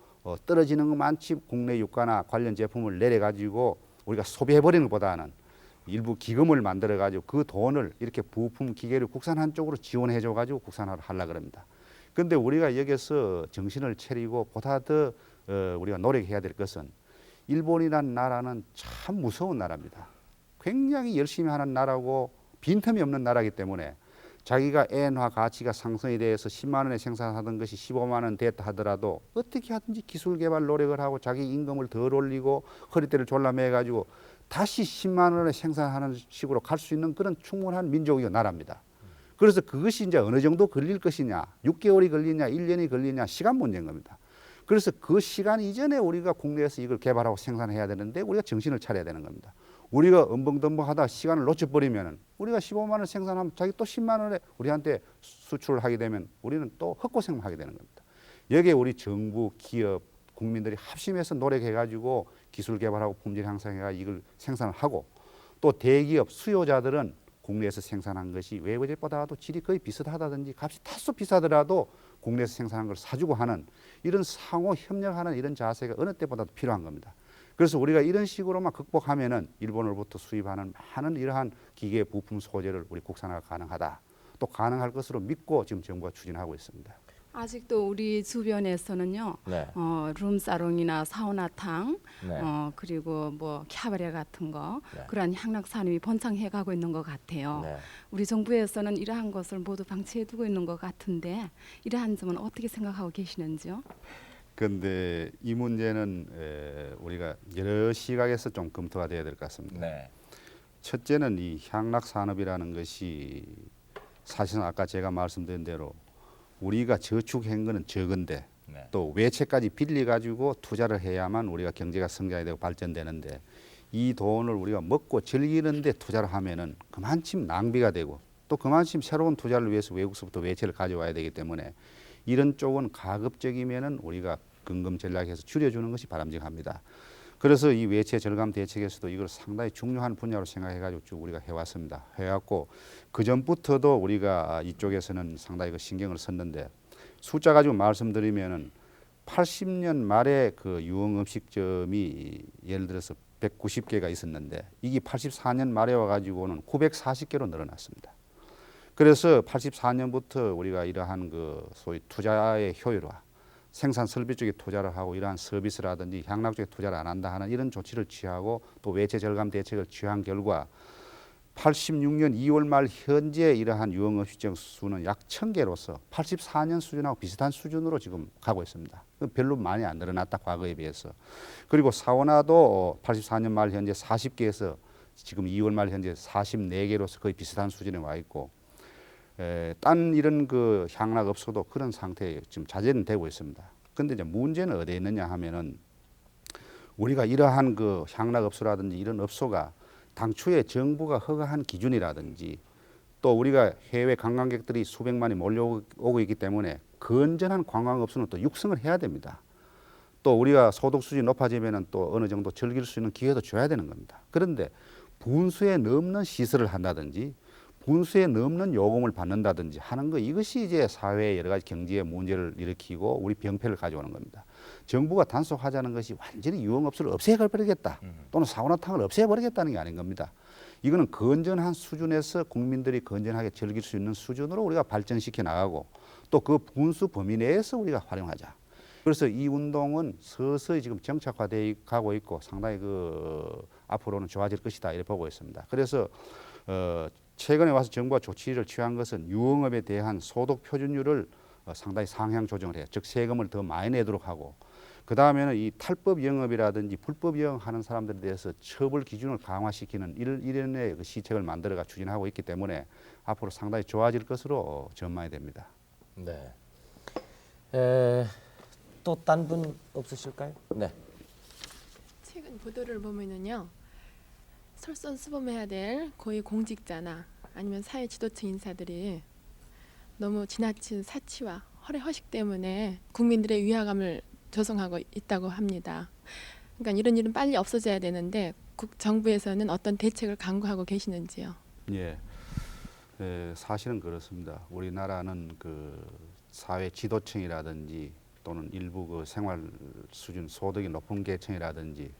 B: 떨어지는 것만치 국내 유가나 관련 제품을 내려가지고 우리가 소비해버리는 것보다는 일부 기금을 만들어가지고 그 돈을 이렇게 부품, 기계를 국산한 쪽으로 지원해줘가지고 국산화를 하려고 합니다. 그런데 우리가 여기서 정신을 차리고 보다 더 우리가 노력해야 될 것은 일본이라는 나라는 참 무서운 나라입니다. 굉장히 열심히 하는 나라고 빈틈이 없는 나라이기 때문에 자기가 엔화 가치가 상승에 대해서 10만 원에 생산하던 것이 15만 원 됐다 하더라도 어떻게 하든지 기술 개발 노력을 하고 자기 임금을 덜 올리고 허리띠를 졸라매 가지고 다시 10만 원에 생산하는 식으로 갈 수 있는 그런 충분한 민족이고 나라입니다. 그래서 그것이 이제 어느 정도 걸릴 것이냐, 6개월이 걸리냐, 1년이 걸리냐, 시간 문제인 겁니다. 그래서 그 시간 이전에 우리가 국내에서 이걸 개발하고 생산해야 되는데 우리가 정신을 차려야 되는 겁니다. 우리가 엄벙덤벙하다 시간을 놓쳐버리면은 우리가 15만 원 생산하면 자기 또 10만 원에 우리한테 수출을 하게 되면 우리는 또 헛고생을 하게 되는 겁니다. 여기에 우리 정부, 기업, 국민들이 합심해서 노력해가지고 기술 개발하고 품질 향상해가 이걸 생산을 하고 또 대기업 수요자들은 국내에서 생산한 것이 외국제보다도 질이 거의 비슷하다든지 값이 다소 비싸더라도 국내에서 생산한 걸 사주고 하는 이런 상호 협력하는 이런 자세가 어느 때보다도 필요한 겁니다. 그래서 우리가 이런 식으로만 극복하면은 일본으로부터 수입하는 많은 이러한 기계 부품 소재를 우리 국산화가 가능하다. 또 가능할 것으로 믿고 지금 정부가 추진하고 있습니다.
H: 아직도 우리 주변에서는요,
A: 네.
H: 룸사롱이나 사우나탕,
A: 네.
H: 그리고 뭐 캬바레 같은 거
A: 네.
H: 그러한 향락 산업이 번창해가고 있는 것 같아요.
A: 네.
H: 우리 정부에서는 이러한 것을 모두 방치해두고 있는 것 같은데 이러한 점은 어떻게 생각하고 계시는지요?
B: 그런데 이 문제는 우리가 여러 시각에서 좀 검토가 돼야 될 것 같습니다.
A: 네.
B: 첫째는 이 향락 산업이라는 것이 사실은 아까 제가 말씀드린 대로 우리가 저축한 거는 적은데
A: 네.
B: 또 외채까지 빌려 가지고 투자를 해야만 우리가 경제가 성장이 되고 발전되는데 이 돈을 우리가 먹고 즐기는데 투자를 하면은 그만큼 낭비가 되고 또 그만큼 새로운 투자를 위해서 외국서부터 외채를 가져와야 되기 때문에 이런 쪽은 가급적이면은 우리가 근검 전략해서 줄여주는 것이 바람직합니다. 그래서 이 외채 절감 대책에서도 이걸 상당히 중요한 분야로 생각해가지고 쭉 우리가 해왔습니다. 해왔고 그 전부터도 우리가 이쪽에서는 상당히 그 신경을 썼는데 숫자 가지고 말씀드리면은 80년 말에 그 유흥음식점이 예를 들어서 190개가 있었는데 이게 84년 말에 와가지고는 940개로 늘어났습니다. 그래서 84년부터 우리가 이러한 그 소위 투자의 효율화, 생산 설비 쪽에 투자를 하고 이러한 서비스라든지 향락 쪽에 투자를 안 한다 하는 이런 조치를 취하고 또 외채 절감 대책을 취한 결과 86년 2월 말 현재 이러한 유흥음식점 수는 약 1000개로서 84년 수준하고 비슷한 수준으로 지금 가고 있습니다. 별로 많이 안 늘어났다 과거에 비해서. 그리고 사우나도 84년 말 현재 40개에서 지금 2월 말 현재 44개로서 거의 비슷한 수준에 와 있고 딴 이런 그 향락업소도 그런 상태에 지금 자제는 되고 있습니다. 근데 이제 문제는 어디에 있느냐 하면은 우리가 이러한 그 향락업소라든지 이런 업소가 당초에 정부가 허가한 기준이라든지 또 우리가 해외 관광객들이 수백만이 몰려오고 있기 때문에 건전한 관광업소는 또 육성을 해야 됩니다. 또 우리가 소득 수준이 높아지면은 또 어느 정도 즐길 수 있는 기회도 줘야 되는 겁니다. 그런데 분수에 넘는 시설을 한다든지 분수에 넘는 요금을 받는다든지 하는 거 이것이 이제 사회의 여러 가지 경제의 문제를 일으키고 우리 병폐를 가져오는 겁니다. 정부가 단속하자는 것이 완전히 유흥업소를 없애버리겠다 또는 사우나탕을 없애버리겠다는 게 아닌 겁니다. 이거는 건전한 수준에서 국민들이 건전하게 즐길 수 있는 수준으로 우리가 발전시켜 나가고 또 그 분수 범위 내에서 우리가 활용하자. 그래서 이 운동은 서서히 지금 정착화되어 가고 있고 상당히 그 앞으로는 좋아질 것이다 이렇게 보고 있습니다. 그래서 최근에 와서 정부가 조치를 취한 것은 유흥업에 대한 소득 표준율을 상당히 상향 조정을 해요. 즉 세금을 더 많이 내도록 하고 그 다음에는 이 탈법 영업이라든지 불법 영업하는 사람들에 대해서 처벌 기준을 강화시키는 이런의 그 시책을 만들어가 추진하고 있기 때문에 앞으로 상당히 좋아질 것으로 전망이 됩니다.
A: 네. 또 딴 분 없으실까요? 네.
I: 최근 보도를 보면은요. 솔선수범해야 될 고위 공직자나 아니면 사회 지도층 인사들이 너무 지나친 사치와 허례허식 때문에 국민들의 위화감을 조성하고 있다고 합니다. 그러니까 이런 일은 빨리 없어져야 되는데 정부에서는 어떤 대책을 강구하고 계시는지요?
B: 예, 사실은 그렇습니다. 우리나라는 그 사회 지도층이라든지 또는 일부 그 생활 수준 소득이 높은 계층이라든지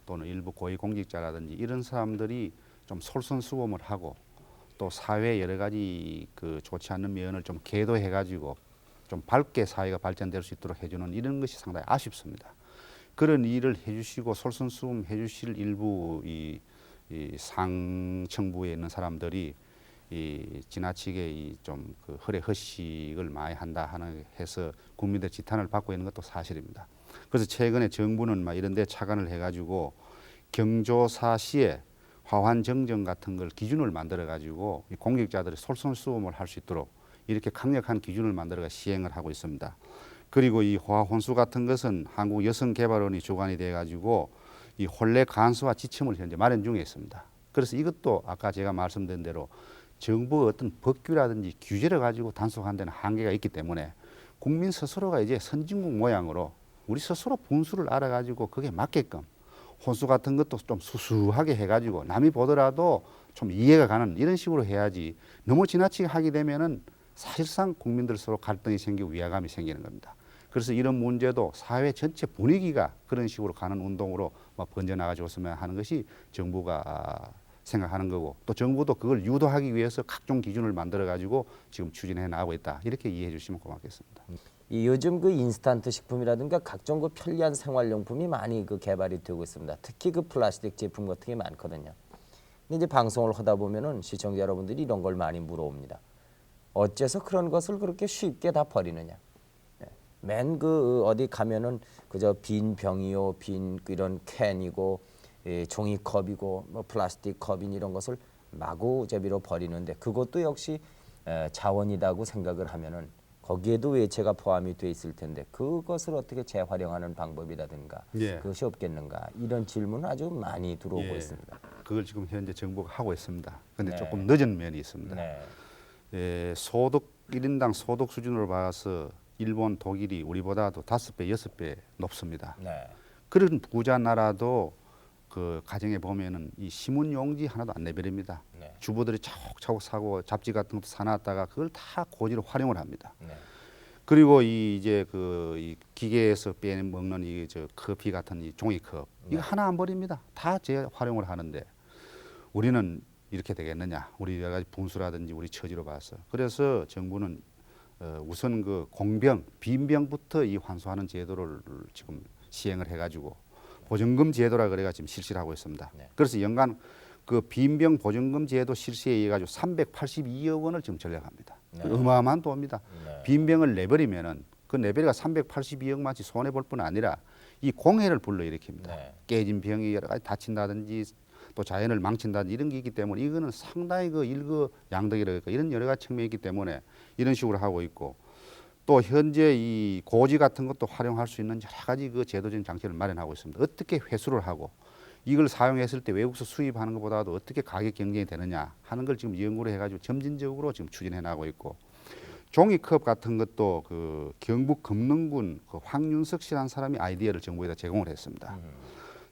B: 또는 일부 고위공직자라든지 이런 사람들이 좀 솔선수범을 하고 또 사회 여러 가지 그 좋지 않는 면을 좀 계도해가지고 좀 밝게 사회가 발전될 수 있도록 해주는 이런 것이 상당히 아쉽습니다. 그런 일을 해주시고 솔선수범 해주실 일부 이 상층부에 있는 사람들이 이 지나치게 이 좀 그 허례 허식을 많이 한다 하는 해서 국민들 지탄을 받고 있는 것도 사실입니다. 그래서 최근에 정부는 막 이런 데 착안을 해가지고 경조사 시에 화환 정정 같은 걸 기준을 만들어 가지고 공직자들이 솔선수범을 할 수 있도록 이렇게 강력한 기준을 만들어가 시행을 하고 있습니다. 그리고 이 화혼수 같은 것은 한국여성개발원이 주관이 돼 가지고 이 혼례 간소화 지침을 현재 마련 중에 있습니다. 그래서 이것도 아까 제가 말씀드린 대로 정부의 어떤 법규라든지 규제를 가지고 단속하는 데는 한계가 있기 때문에 국민 스스로가 이제 선진국 모양으로 우리 스스로 분수를 알아가지고 그게 맞게끔 혼수 같은 것도 좀 수수하게 해가지고 남이 보더라도 좀 이해가 가는 이런 식으로 해야지 너무 지나치게 하게 되면은 사실상 국민들 서로 갈등이 생기고 위화감이 생기는 겁니다. 그래서 이런 문제도 사회 전체 분위기가 그런 식으로 가는 운동으로 번져나가줬으면 하는 것이 정부가 생각하는 거고 또 정부도 그걸 유도하기 위해서 각종 기준을 만들어 가지고 지금 추진해 나가고 있다. 이렇게 이해해 주시면 고맙겠습니다.
A: 이 요즘 그 인스턴트 식품이라든가 각종 그 편리한 생활용품이 많이 그 개발이 되고 있습니다. 특히 그 플라스틱 제품 같은 게 많거든요. 근데 이제 방송을 하다 보면은 시청자 여러분들이 이런 걸 많이 물어옵니다. 어째서 그런 것을 그렇게 쉽게 다 버리느냐? 맨 그 어디 가면은 그저 빈 병이요, 빈 이런 캔이고 종이컵이고 뭐 플라스틱 컵인 이런 것을 마구잡이로 버리는데 그것도 역시 자원이라고 생각을 하면은 거기에도 외채가 포함이 돼 있을 텐데 그것을 어떻게 재활용하는 방법이라든가 그것이 없겠는가 이런 질문은 아주 많이 들어오고 있습니다.
B: 그걸 지금 현재 정부가 하고 있습니다. 그런데 조금 늦은 면이 있습니다. 소득 1인당 소득 수준으로 봐서 일본, 독일이 우리보다도 5배, 6배 높습니다. 그런 부자 나라도 그 가정에 보면은 이 신문 용지 하나도 안 내버립니다. 주부들이 차곡차곡 사고 잡지 같은 것도 사놨다가 그걸 다 고지로 활용을 합니다. 그리고 이제 이 기계에서 빼먹는 이 저 커피 같은 이 종이컵 이거 하나 안 버립니다. 다 재활용을 하는데 우리는 이렇게 되겠느냐? 우리 여러 가지 분수라든지 우리 처지로 봐서 그래서 정부는 우선 그 공병, 빈병부터 이 환수하는 제도를 지금 시행을 해가지고 보증금 제도라 그래가 지금 실시를 하고 있습니다. 그래서 연간 그 빈병 보증금 제도 실시에 의해 가지고 382억 원을 지금 전략합니다. 어마어마한 돈입니다. 빈병을 내버리면은 그 내버리가 382억만치 손해 볼 뿐 아니라 이 공해를 불러일으킵니다. 깨진 병이 여러 가지 다친다든지 또 자연을 망친다든지 이런 게 있기 때문에 이거는 상당히 그 일거양득이랄까 이런 여러 가지 측면이 있기 때문에 이런 식으로 하고 있고 또 현재 이 고지 같은 것도 활용할 수 있는 여러 가지 그 제도적인 장치를 마련하고 있습니다. 어떻게 회수를 하고 이걸 사용했을 때 외국에서 수입하는 것보다도 어떻게 가격 경쟁이 되느냐 하는 걸 지금 연구를 해가지고 점진적으로 지금 추진해 나가고 있고 종이컵 같은 것도 그 경북 금능군 그 황윤석 씨라는 사람이 아이디어를 정부에다 제공을 했습니다.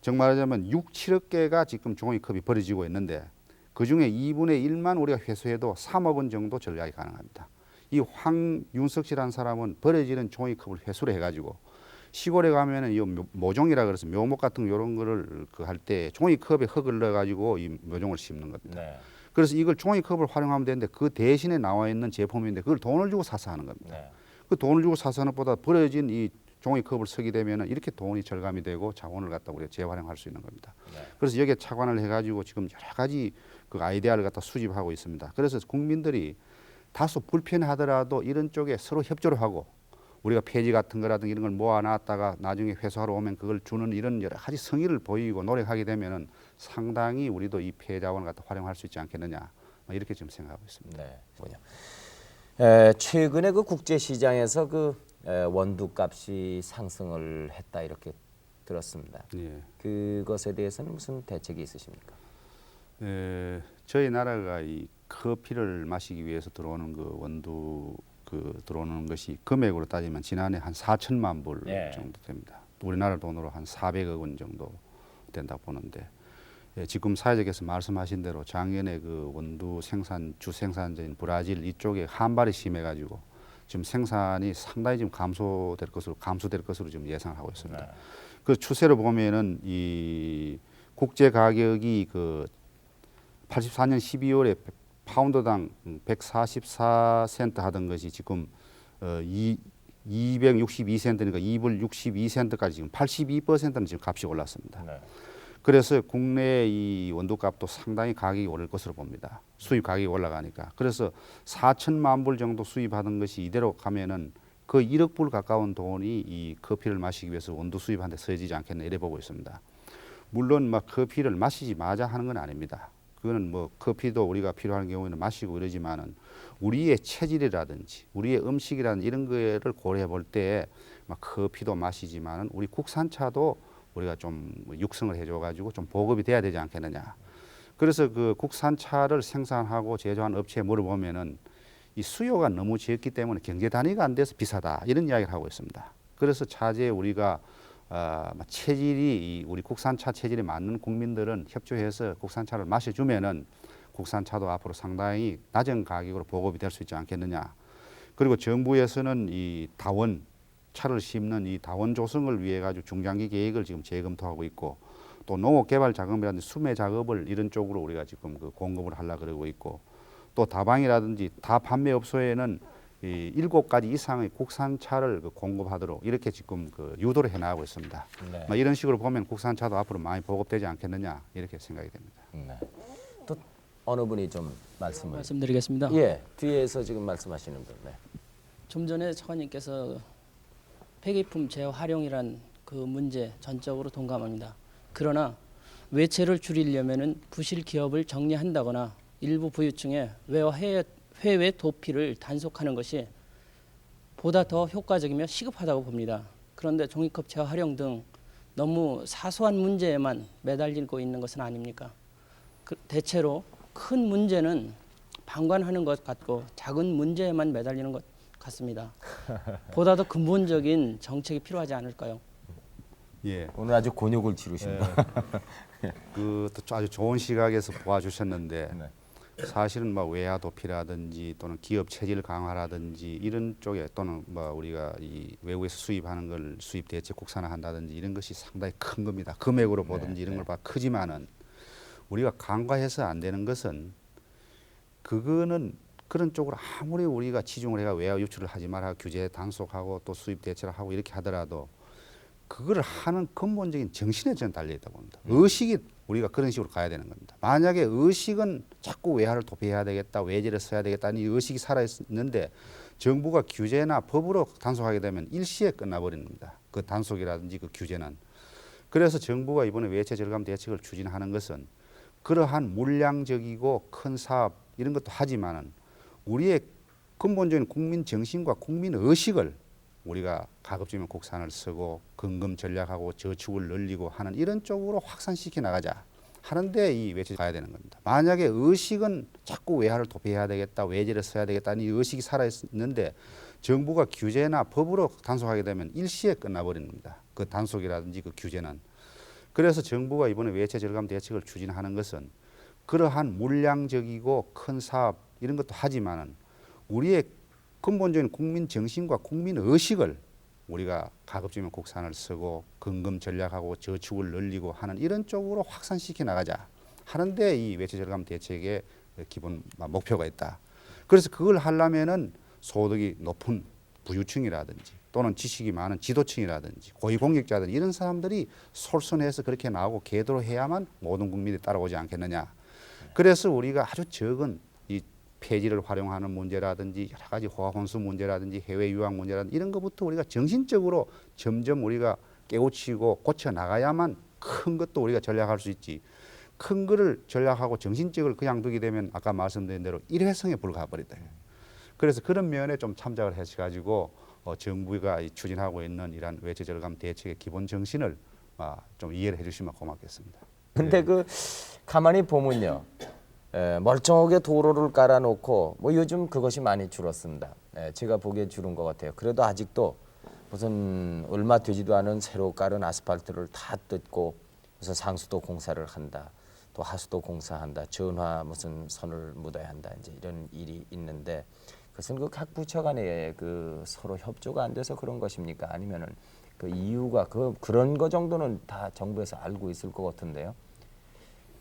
B: 정말 말하자면 6, 7억 개가 지금 종이컵이 버려지고 있는데 그중에 2분의 1만 우리가 회수해도 3억 원 정도 절약이 가능합니다. 이 황윤석 씨라는 사람은 버려지는 종이컵을 회수를 해가지고 시골에 가면은 이 모종이라 그래서 묘목 같은 이런 거를 그 할 때 종이컵에 흙을 넣어가지고 이 묘종을 심는 겁니다. 그래서 이걸 종이컵을 활용하면 되는데 그 대신에 나와 있는 제품인데 그걸 돈을 주고 사서 하는 겁니다. 그 돈을 주고 사서 하는 것보다 버려진 이 종이컵을 쓰게 되면은 이렇게 돈이 절감이 되고 자원을 갖다 우리가 재활용할 수 있는 겁니다. 그래서 여기에 착안을 해가지고 지금 여러 가지 그 아이디어를 갖다 수집하고 있습니다. 그래서 국민들이 다소 불편하더라도 이런 쪽에 서로 협조를 하고 우리가 폐지 같은 거라든지 이런 걸 모아놨다가 나중에 회수하러 오면 그걸 주는 이런 여러 가지 성의를 보이고 노력하게 되면은 상당히 우리도 이 폐자원을 갖다 활용할 수 있지 않겠느냐 이렇게 지금 생각하고 있습니다.
A: 최근에 그 국제 시장에서 그 원두값이 상승을 했다 이렇게 들었습니다. 그것에 대해서는 무슨 대책이 있으십니까?
B: 저희 나라가 이 커피를 마시기 위해서 들어오는 그 원두 들어오는 것이 금액으로 따지면 지난해 한 4천만 불 정도 됩니다. 우리나라 돈으로 한 400억 원 정도 된다고 보는데 지금 사회자께서 말씀하신 대로 작년에 그 원두 주 생산자인 브라질 이쪽에 한발이 심해가지고 지금 생산이 상당히 지금 감소될 것으로 지금 예상하고 있습니다. 그 추세로 보면은 이 국제 가격이 그 84년 12월에 파운드당 144센트 하던 것이 지금 262센트니까 2불 62센트까지 지금 82%는 지금 값이 올랐습니다. 그래서 국내 이 원두값도 상당히 가격이 오를 것으로 봅니다. 수입 가격이 올라가니까. 그래서 4천만 불 정도 수입하던 것이 이대로 가면은 그 1억 불 가까운 돈이 이 커피를 마시기 위해서 원두 수입하는 데 써지지 않겠나 이래 보고 있습니다. 물론 막 커피를 마시지 마자 하는 건 아닙니다. 그거는 뭐 커피도 우리가 필요한 경우에는 마시고 이러지만은 우리의 체질이라든지 우리의 음식이라든지 이런 거를 고려해 볼 때 막 커피도 마시지만은 우리 국산차도 우리가 좀 육성을 해줘 가지고 좀 보급이 돼야 되지 않겠느냐. 그래서 그 국산차를 생산하고 제조한 업체에 물어보면은 이 수요가 너무 적기 때문에 경제 단위가 안 돼서 비싸다 이런 이야기를 하고 있습니다. 그래서 차제에 우리가 체질이 우리 국산차 체질에 맞는 국민들은 협조해서 국산차를 마셔주면은 국산차도 앞으로 상당히 낮은 가격으로 보급이 될 수 있지 않겠느냐. 그리고 정부에서는 이 다원 차를 심는 이 다원 조성을 위해 가지고 중장기 계획을 지금 재검토하고 있고 또 농업 개발 자금이라든지 수매 작업을 이런 쪽으로 우리가 지금 그 공급을 하려고 그러고 있고 또 다방이라든지 다 판매업소에는 이 7가지 이상의 국산차를 그 공급하도록 이렇게 지금 그 유도를 해나가고 있습니다.
A: 네.
B: 이런 식으로 보면 국산차도 앞으로 많이 보급되지 않겠느냐 이렇게 생각이 됩니다.
A: 네. 또 어느 분이 좀
J: 말씀드리겠습니다.
A: 예, 뒤에서 지금 말씀하시는 분. 네.
J: 좀 전에 차관님께서 폐기품 재활용이란 그 문제 전적으로 동감합니다. 그러나 외채를 줄이려면은 부실 기업을 정리한다거나 일부 부유층에 해외 도피를 단속하는 것이 보다 더 효과적이며 시급하다고 봅니다. 그런데 종이컵 재활용 등 너무 사소한 문제에만 매달리고 있는 것은 아닙니까? 대체로 큰 문제는 방관하는 것 같고 작은 문제에만 매달리는 것 같습니다. 보다 더 근본적인 정책이 필요하지 않을까요?
B: 예.
A: 오늘 아주 곤욕을 치르십니다.
B: 그 아주 좋은 시각에서 보아주셨는데
A: 네.
B: 사실은 뭐 외화 도피라든지 또는 기업 체질 강화라든지 이런 쪽에 또는 뭐 우리가 이 외국에서 수입하는 걸 수입 대체 국산화한다든지 이런 것이 상당히 큰 겁니다. 금액으로 보든지 이런 걸 봐 크지만은 우리가 간과해서 안 되는 것은 그거는 그런 쪽으로 아무리 우리가 치중을 해가 외화 유출을 하지 마라 규제 단속하고 또 수입 대체를 하고 이렇게 하더라도 그거를 하는 근본적인 정신에 저는 달려 있다고 봅니다. 의식이 우리가 그런 식으로 가야 되는 겁니다. 만약에 의식은 자꾸 외화를 도피해야 되겠다, 외제를 써야 되겠다는 이 의식이 살아 있는데 정부가 규제나 법으로 단속하게 되면 일시에 끝나버리는 겁니다. 그 단속이라든지 그 규제는. 그래서 정부가 이번에 외채 절감 대책을 추진하는 것은 그러한 물량적이고 큰 사업 이런 것도 하지만은 우리의 근본적인 국민 정신과 국민 의식을 우리가 가급적이면 국산을 쓰고 근금 전략하고 저축을 늘리고 하는 이런 쪽으로 확산시켜 나가자 하는데 이 외채 가야 되는 겁니다. 만약에 의식은 자꾸 외화를 도피해야 되겠다, 외제를 써야 되겠다는 이 의식이 살아 있는데 정부가 규제나 법으로 단속하게 되면 일시에 끝나버리는 겁니다. 그 단속이라든지 그 규제는. 그래서 정부가 이번에 외채 절감 대책을 추진하는 것은 그러한 물량적이고 큰 사업 이런 것도 하지만은 우리의 근본적인 국민 정신과 국민 의식을 우리가 가급적이면 국산을 쓰고 근금 전략하고 저축을 늘리고 하는 이런 쪽으로 확산시켜 나가자 하는데 이 외채 절감 대책의 기본 목표가 있다. 그래서 그걸 하려면은 소득이 높은 부유층이라든지 또는 지식이 많은 지도층이라든지 고위공직자들 이런 사람들이 솔선해서 그렇게 나오고 계도로 해야만 모든 국민이 따라오지 않겠느냐. 그래서 우리가 아주 적은 이 폐지를 활용하는 문제라든지 여러 가지 호화혼수 문제라든지 해외 유학 문제라든지 이런 것부터 우리가 정신적으로 점점 우리가 깨우치고 고쳐 나가야만 큰 것도 우리가 전략할 수 있지. 큰 거를 전략하고 정신적으로 그냥 두게 되면 아까 말씀드린 대로 일회성에 불과해버리다. 그래서 그런 면에 좀 참작을 해가지고 정부가 추진하고 있는 이러한 외채 절감 대책의 기본 정신을 좀 이해를 해주시면 고맙겠습니다.
A: 근데 그 가만히 보면요. 멀쩡하게 도로를 깔아놓고 뭐 요즘 그것이 많이 줄었습니다. 제가 보기에 줄은 것 같아요. 그래도 아직도 무슨 얼마 되지도 않은 새로 깔은 아스팔트를 다 뜯고 무슨 상수도 공사를 한다. 또 하수도 공사한다. 전화 무슨 선을 묻어야 한다. 이제 이런 일이 있는데 그것은 그 각 부처 간에 그 서로 협조가 안 돼서 그런 것입니까? 아니면은 그 이유가 그런 거 정도는 다 정부에서 알고 있을 것 같은데요.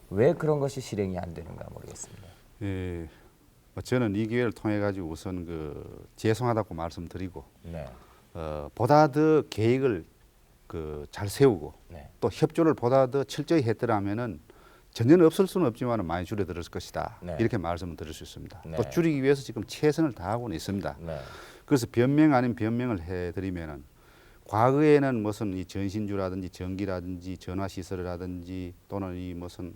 A: 왜 그런 것이 실행이 안 되는가 모르겠습니다.
B: 예, 저는 이 기회를 통해 가지고 우선 죄송하다고 말씀드리고
A: 네.
B: 보다 더 계획을 잘 세우고
A: 네.
B: 또 협조를 보다 더 철저히 했더라면은 전혀 없을 수는 없지만 많이 줄어들었을 것이다.
A: 네.
B: 이렇게 말씀을 드릴 수 있습니다.
A: 네.
B: 또 줄이기 위해서 지금 최선을 다하고는 있습니다.
A: 네.
B: 그래서 변명 아닌 변명을 해드리면은 과거에는 무슨 이 전신주라든지 전기라든지 전화 시설이라든지 또는 이 무슨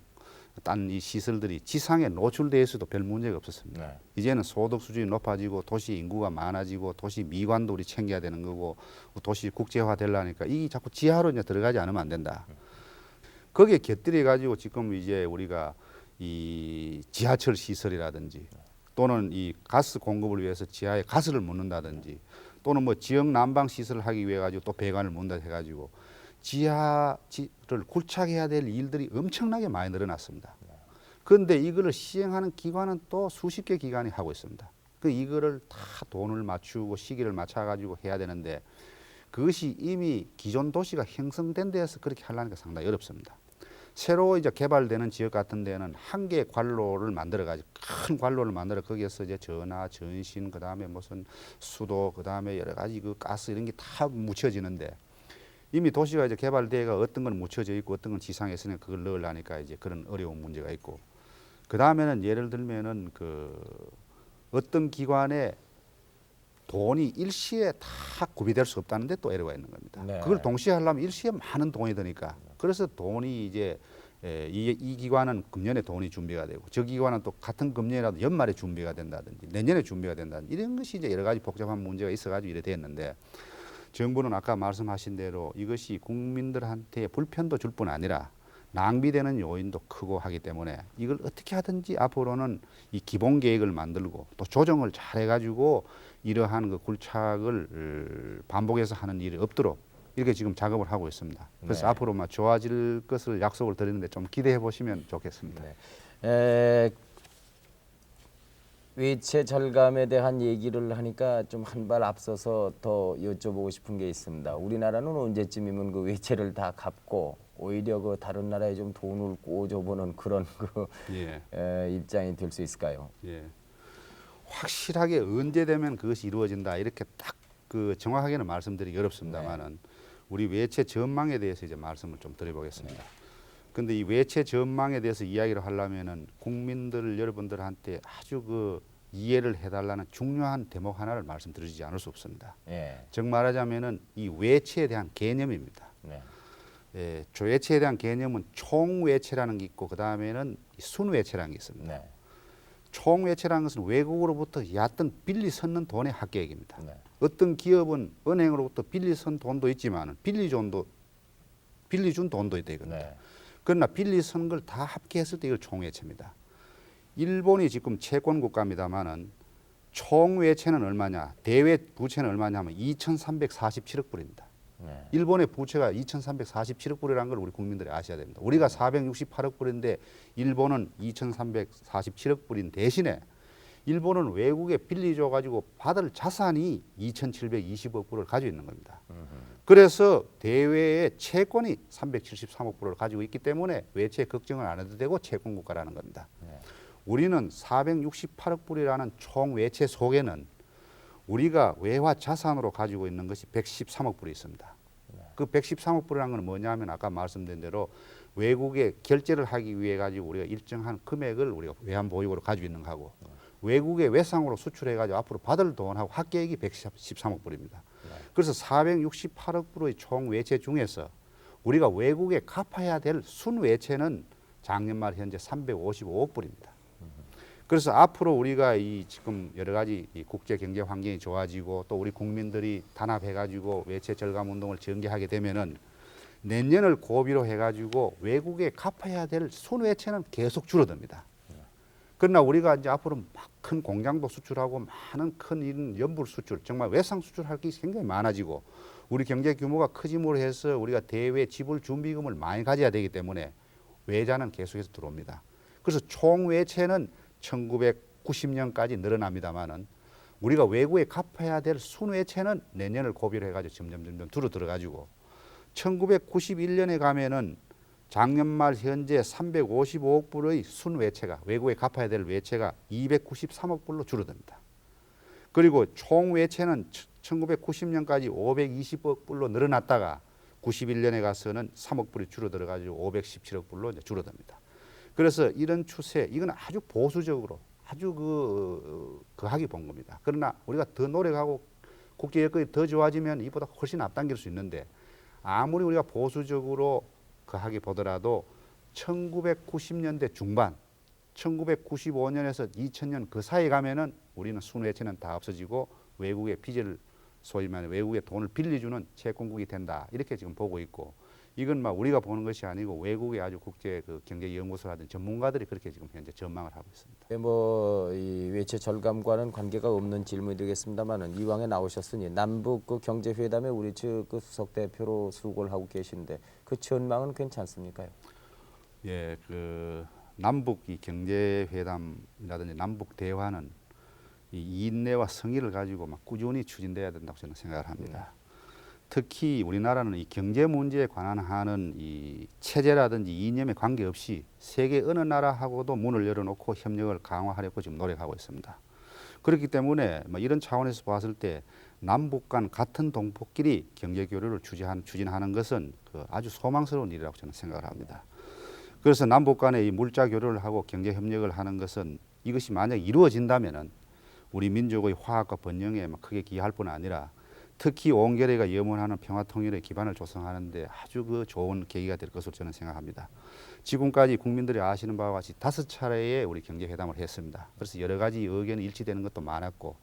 B: 딴 이 시설들이 지상에 노출돼 있어도 별 문제가 없었습니다.
A: 네.
B: 이제는 소득 수준이 높아지고 도시 인구가 많아지고 도시 미관도 우리 챙겨야 되는 거고 도시 국제화 되려니까 이 자꾸 지하로 이제 들어가지 않으면 안 된다. 거기에 곁들여 가지고 지금 이제 우리가 이 지하철 시설이라든지 또는 이 가스 공급을 위해서 지하에 가스를 묻는다든지 또는 뭐 지역 난방 시설을 하기 위해 가지고 또 배관을 문다 해가지고 지하를 굴착해야 될 일들이 엄청나게 많이 늘어났습니다. 그런데 이거를 시행하는 기관은 또 수십 개 기관이 하고 있습니다. 이거를 다 돈을 맞추고 시기를 맞춰가지고 해야 되는데 그것이 이미 기존 도시가 형성된 데에서 그렇게 하려니까 상당히 어렵습니다. 새로 이제 개발되는 지역 같은 데는 한 개의 관로를 만들어 가지고 큰 관로를 만들어 거기에서 이제 전화, 전신, 그다음에 무슨 수도, 그다음에 여러 가지 그 가스 이런 게 다 묻혀지는데 이미 도시가 이제 개발되가 어떤 건 묻혀져 있고 어떤 건 지상에 있으니까 그걸 넣으려니까 이제 그런 어려운 문제가 있고 그 다음에는 예를 들면은 어떤 기관에 돈이 일시에 다 구비될 수 없다는데 또 애로가 있는 겁니다.
A: 네.
B: 그걸 동시에 하려면 일시에 많은 돈이 드니까 그래서 돈이 이제 이 기관은 금년에 돈이 준비가 되고 저 기관은 또 같은 금년이라도 연말에 준비가 된다든지 내년에 준비가 된다든지 이런 것이 이제 여러 가지 복잡한 문제가 있어가지고 이래 됐는데 정부는 아까 말씀하신 대로 이것이 국민들한테 불편도 줄 뿐 아니라 낭비되는 요인도 크고 하기 때문에 이걸 어떻게 하든지 앞으로는 이 기본 계획을 만들고 또 조정을 잘 해가지고 이러한 그 굴착을 반복해서 하는 일이 없도록 이렇게 지금 작업을 하고 있습니다. 그래서
A: 네.
B: 앞으로 막 좋아질 것을 약속을 드리는데 좀 기대해 보시면 좋겠습니다.
A: 네. 외채 절감에 대한 얘기를 하니까 좀 한 발 앞서서 더 여쭤보고 싶은 게 있습니다. 우리나라는 언제쯤이면 그 외채를 다 갚고 오히려 그 다른 나라에 좀 돈을 꽂아보는 그런 입장이 될 수 있을까요?
B: 예. 확실하게 언제 되면 그것이 이루어진다 이렇게 딱 정확하게는 말씀드리기 어렵습니다만은 우리 외채 전망에 대해서 이제 말씀을 좀 드려보겠습니다. 근데 이 외채 전망에 대해서 이야기를 하려면은 국민들 여러분들한테 아주 이해를 해달라는 중요한 대목 하나를 말씀드리지 않을 수 없습니다. 즉 말하자면은 이 외채에 대한 개념입니다. 외채에 대한 개념은 총외채라는 게 있고 그 다음에는 순외채라는 게 있습니다. 총외채라는 것은 외국으로부터 얕든 빌리 섰는 돈의 합계액입니다. 어떤 기업은 은행으로부터 빌리 선 돈도 있지만 빌리 준 돈도 있다 이겁니다. 그러나 빌리 선 걸 다 합계했을 때 이걸 총외채입니다. 일본이 지금 채권 국가입니다만은 총외채는 얼마냐? 대외 부채는 얼마냐 하면 2,347억 불입니다. 일본의 부채가 2,347억 불이라는 걸 우리 국민들이 아셔야 됩니다. 우리가 468억 불인데 일본은 2,347억 불인 대신에 일본은 외국에 빌려줘 가지고 받을 자산이 2,720억 불을 가지고 있는 겁니다. 그래서 대외의 채권이 373억 불을 가지고 있기 때문에 외채 걱정을 안 해도 되고 채권 국가라는 겁니다. 우리는 468억 불이라는 총 외채 속에는 우리가 외화 자산으로 가지고 있는 것이 113억 불이 있습니다. 그 113억 불이라는 건 뭐냐면 아까 말씀드린 대로 외국에 결제를 하기 위해 가지고 우리가 일정한 금액을 우리가 외환 보유고로 가지고 있는 거하고 외국에 외상으로 수출해 가지고 앞으로 받을 돈하고 합계액이 113억 불입니다. 그래서 468억 불의 총 외채 중에서 우리가 외국에 갚아야 될 순외채는 작년 말 현재 355억 불입니다. 그래서 앞으로 우리가 이 지금 여러 가지 이 국제 경제 환경이 좋아지고 또 우리 국민들이 단합해 가지고 외채 절감 운동을 전개하게 되면은 내년을 고비로 해 가지고 외국에 갚아야 될 순외채는 계속 줄어듭니다. 그러나 우리가 이제 앞으로 막 큰 공장도 수출하고 많은 큰 이런 연불 수출, 정말 외상 수출할 게 굉장히 많아지고 우리 경제 규모가 크짐으로 해서 우리가 대외 지불 준비금을 많이 가져야 되기 때문에 외자는 계속해서 들어옵니다. 그래서 총 외채는 1990년까지 늘어납니다만은 우리가 외국에 갚아야 될 순외채는 내년을 고비로 해가지고 점점 줄어들어가지고 1991년에 가면은 작년 말 현재 355억 불의 순외채가 외국에 갚아야 될 외채가 293억 불로 줄어듭니다. 그리고 총 외채는 1990년까지 520억 불로 늘어났다가 91년에 가서는 3억 불이 줄어들어 가지고 517억 불로 이제 줄어듭니다. 그래서 이런 추세, 이건 아주 보수적으로 아주 거하게 본 겁니다. 그러나 우리가 더 노력하고 국제 여건이 더 좋아지면 이보다 훨씬 앞당길 수 있는데, 아무리 우리가 보수적으로 거하게 보더라도 1990년대 중반, 1995년에서 2000년 그 사이에 가면은 우리는 순회체는 다 없어지고 외국의 빚을, 소위 말해 외국의 돈을 빌려주는 채권국이 된다, 이렇게 지금 보고 있고, 이건 막 우리가 보는 것이 아니고 외국의 아주 국제 그 경제 연구소라든 전문가들이 그렇게 지금 현재 전망을 하고 있습니다.
A: 뭐이 외채 절감과는 관계가 없는 질문이 되겠습니다만은, 이왕에 나오셨으니 남북 그 경제 회담에 우리 그 수석 대표로 수고를 하고 계신데 그 전망은 괜찮습니까요?
B: 예, 그 남북 이 경제 회담이라든지 남북 대화는 이 인내와 성의를 가지고 막 꾸준히 추진돼야 된다고 저는 생각을 합니다. 특히 우리나라는 이 경제 문제에 관한 하는 이 체제라든지 이념에 관계없이 세계 어느 나라하고도 문을 열어놓고 협력을 강화하려고 지금 노력하고 있습니다. 그렇기 때문에 뭐 이런 차원에서 봤을 때 남북 간 같은 동포끼리 경제 교류를 추진하는 것은 그 아주 소망스러운 일이라고 저는 생각을 합니다. 그래서 남북 간의 이 물자 교류를 하고 경제 협력을 하는 것은, 이것이 만약 이루어진다면은 우리 민족의 화합과 번영에 크게 기여할 뿐 아니라 특히 온결의가 염원하는 평화 통일의 기반을 조성하는 데 아주 그 좋은 계기가 될 것으로 저는 생각합니다. 지금까지 국민들이 아시는 바와 같이 5차례의 우리 경제 회담을 했습니다. 그래서 여러 가지 의견이 일치되는 것도 많았고,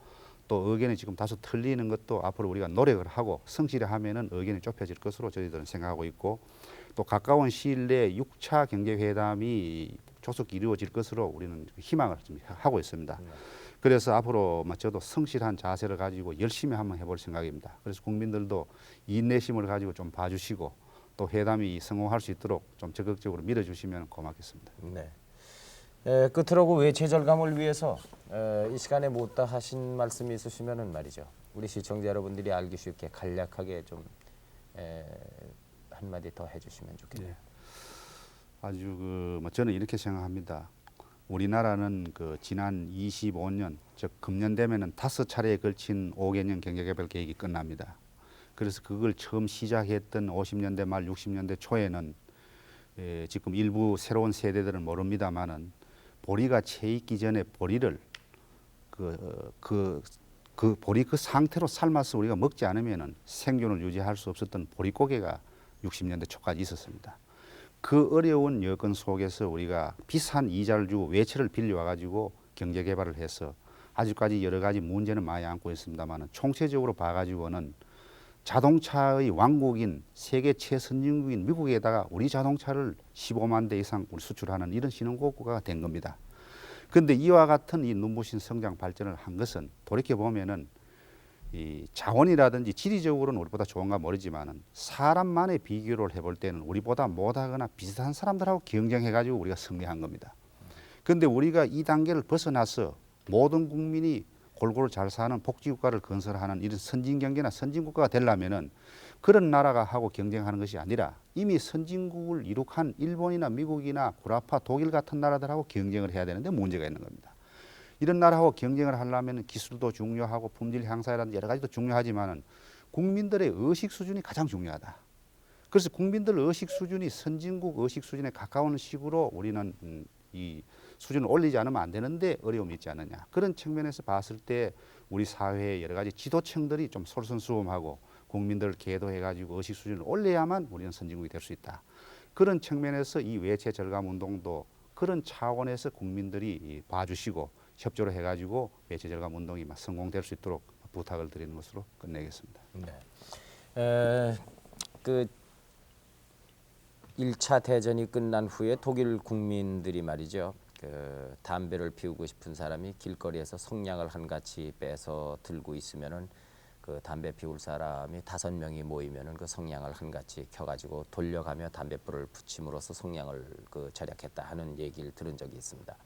B: 또 의견이 지금 다소 틀리는 것도 앞으로 우리가 노력을 하고 성실히 하면은 의견이 좁혀질 것으로 저희들은 생각하고 있고, 또 가까운 시일 내에 6차 경제 회담이 조속히 이루어질 것으로 우리는 희망을 좀 하고 있습니다. 그래서 앞으로 저도 성실한 자세를 가지고 열심히 한번 해볼 생각입니다. 그래서 국민들도 인내심을 가지고 좀 봐주시고, 또 회담이 성공할 수 있도록 좀 적극적으로 밀어주시면 고맙겠습니다.
A: 네. 끝으로 그 외채 절감을 위해서 이 시간에 못다 하신 말씀이 있으시면은 말이죠, 우리 시청자 여러분들이 알기 쉽게 간략하게 좀 한마디 더 해주시면 좋겠네요.
B: 아주 저는 이렇게 생각합니다. 우리나라는 그 지난 25년, 즉 금년 되면은 5차례에 걸친 5개년 경제개발 계획이 끝납니다. 그래서 그걸 처음 시작했던 50년대 말 60년대 초에는 지금 일부 새로운 세대들은 모릅니다만은 보리가 채 익기 전에 보리를 보리 그 상태로 삶아서 우리가 먹지 않으면은 생존을 유지할 수 없었던 보리고개가 60년대 초까지 있었습니다. 그 어려운 여건 속에서 우리가 비싼 이자를 주고 외채를 빌려와 가지고 경제 개발을 해서 아직까지 여러 가지 문제는 많이 안고 있습니다만, 총체적으로 봐가지고는 자동차의 왕국인 세계 최선진국인 미국에다가 우리 자동차를 15만 대 이상 수출하는 이런 신흥국가가 된 겁니다. 그런데 이와 같은 이 눈부신 성장 발전을 한 것은 돌이켜 보면은 이 자원이라든지 지리적으로는 우리보다 좋은가 모르지만은 사람만의 비교를 해볼 때는 우리보다 못하거나 비슷한 사람들하고 경쟁해가지고 우리가 승리한 겁니다. 그런데 우리가 이 단계를 벗어나서 모든 국민이 골고루 잘 사는 복지국가를 건설하는 이런 선진경제나 선진국가가 되려면은 그런 나라가 하고 경쟁하는 것이 아니라 이미 선진국을 이룩한 일본이나 미국이나 구라파, 독일 같은 나라들하고 경쟁을 해야 되는데 문제가 있는 겁니다. 이런 나라하고 경쟁을 하려면 기술도 중요하고 품질 향상이라든지 여러 가지도 중요하지만은 국민들의 의식 수준이 가장 중요하다. 그래서 국민들 의식 수준이 선진국 의식 수준에 가까운 식으로 우리는 이 수준을 올리지 않으면 안 되는데 어려움이 있지 않느냐. 그런 측면에서 봤을 때 우리 사회의 여러 가지 지도층들이 좀 솔선수범하고 국민들을 계도해가지고 의식 수준을 올려야만 우리는 선진국이 될 수 있다. 그런 측면에서 이 외채 절감 운동도 그런 차원에서 국민들이 봐주시고 협조를 해가지고 외채 절감 운동이 성공될 수 있도록 부탁을 드리는 것으로 끝내겠습니다.
A: 네. 그 1차 대전이 끝난 후에 독일 국민들이 말이죠, 그 담배를 피우고 싶은 사람이 길거리에서 성냥을 한같이 빼서 들고 있으면은 그 담배 피울 사람이 5명이 모이면은 그 성냥을 한같이 켜가지고 돌려가며 담배불을 붙임으로써 성냥을 그 절약했다 하는 얘기를 들은 적이 있습니다.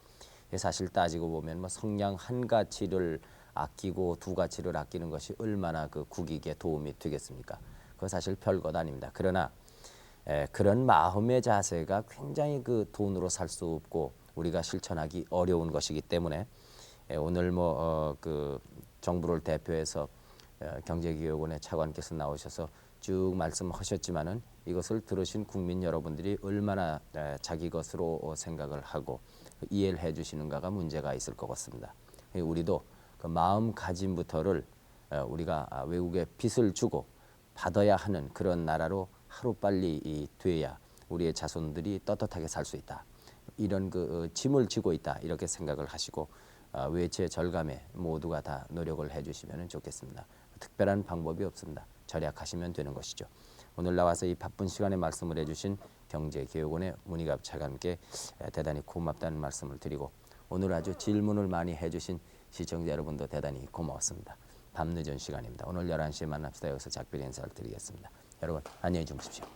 A: 사실 따지고 보면 뭐 성냥 한 가치를 아끼고 2가치를 아끼는 것이 얼마나 그 국익에 도움이 되겠습니까? 그거 사실 별것 아닙니다. 그러나 그런 마음의 자세가 굉장히 그 돈으로 살 수 없고 우리가 실천하기 어려운 것이기 때문에 오늘 그 정부를 대표해서 경제기획원의 차관께서 나오셔서 쭉 말씀하셨지만은 이것을 들으신 국민 여러분들이 얼마나 자기 것으로 생각을 하고 이해를 해주시는가가 문제가 있을 것 같습니다. 우리도 그 마음가짐부터를 우리가 외국에 빚을 주고 받아야 하는 그런 나라로 하루빨리 돼야 우리의 자손들이 떳떳하게 살 수 있다. 이런 그 짐을 지고 있다. 이렇게 생각을 하시고 외채 절감에 모두가 다 노력을 해주시면 좋겠습니다. 특별한 방법이 없습니다. 절약하시면 되는 것이죠. 오늘 나와서 이 바쁜 시간에 말씀을 해주신 경제개혁원의 문희갑 차관께 대단히 고맙다는 말씀을 드리고 오늘 아주 질문을 많이 해주신 시청자 여러분도 대단히 고마웠습니다. 밤늦은 시간입니다. 오늘 11시에 만납시다. 여기서 작별 인사를 드리겠습니다. 여러분 안녕히 주무십시오.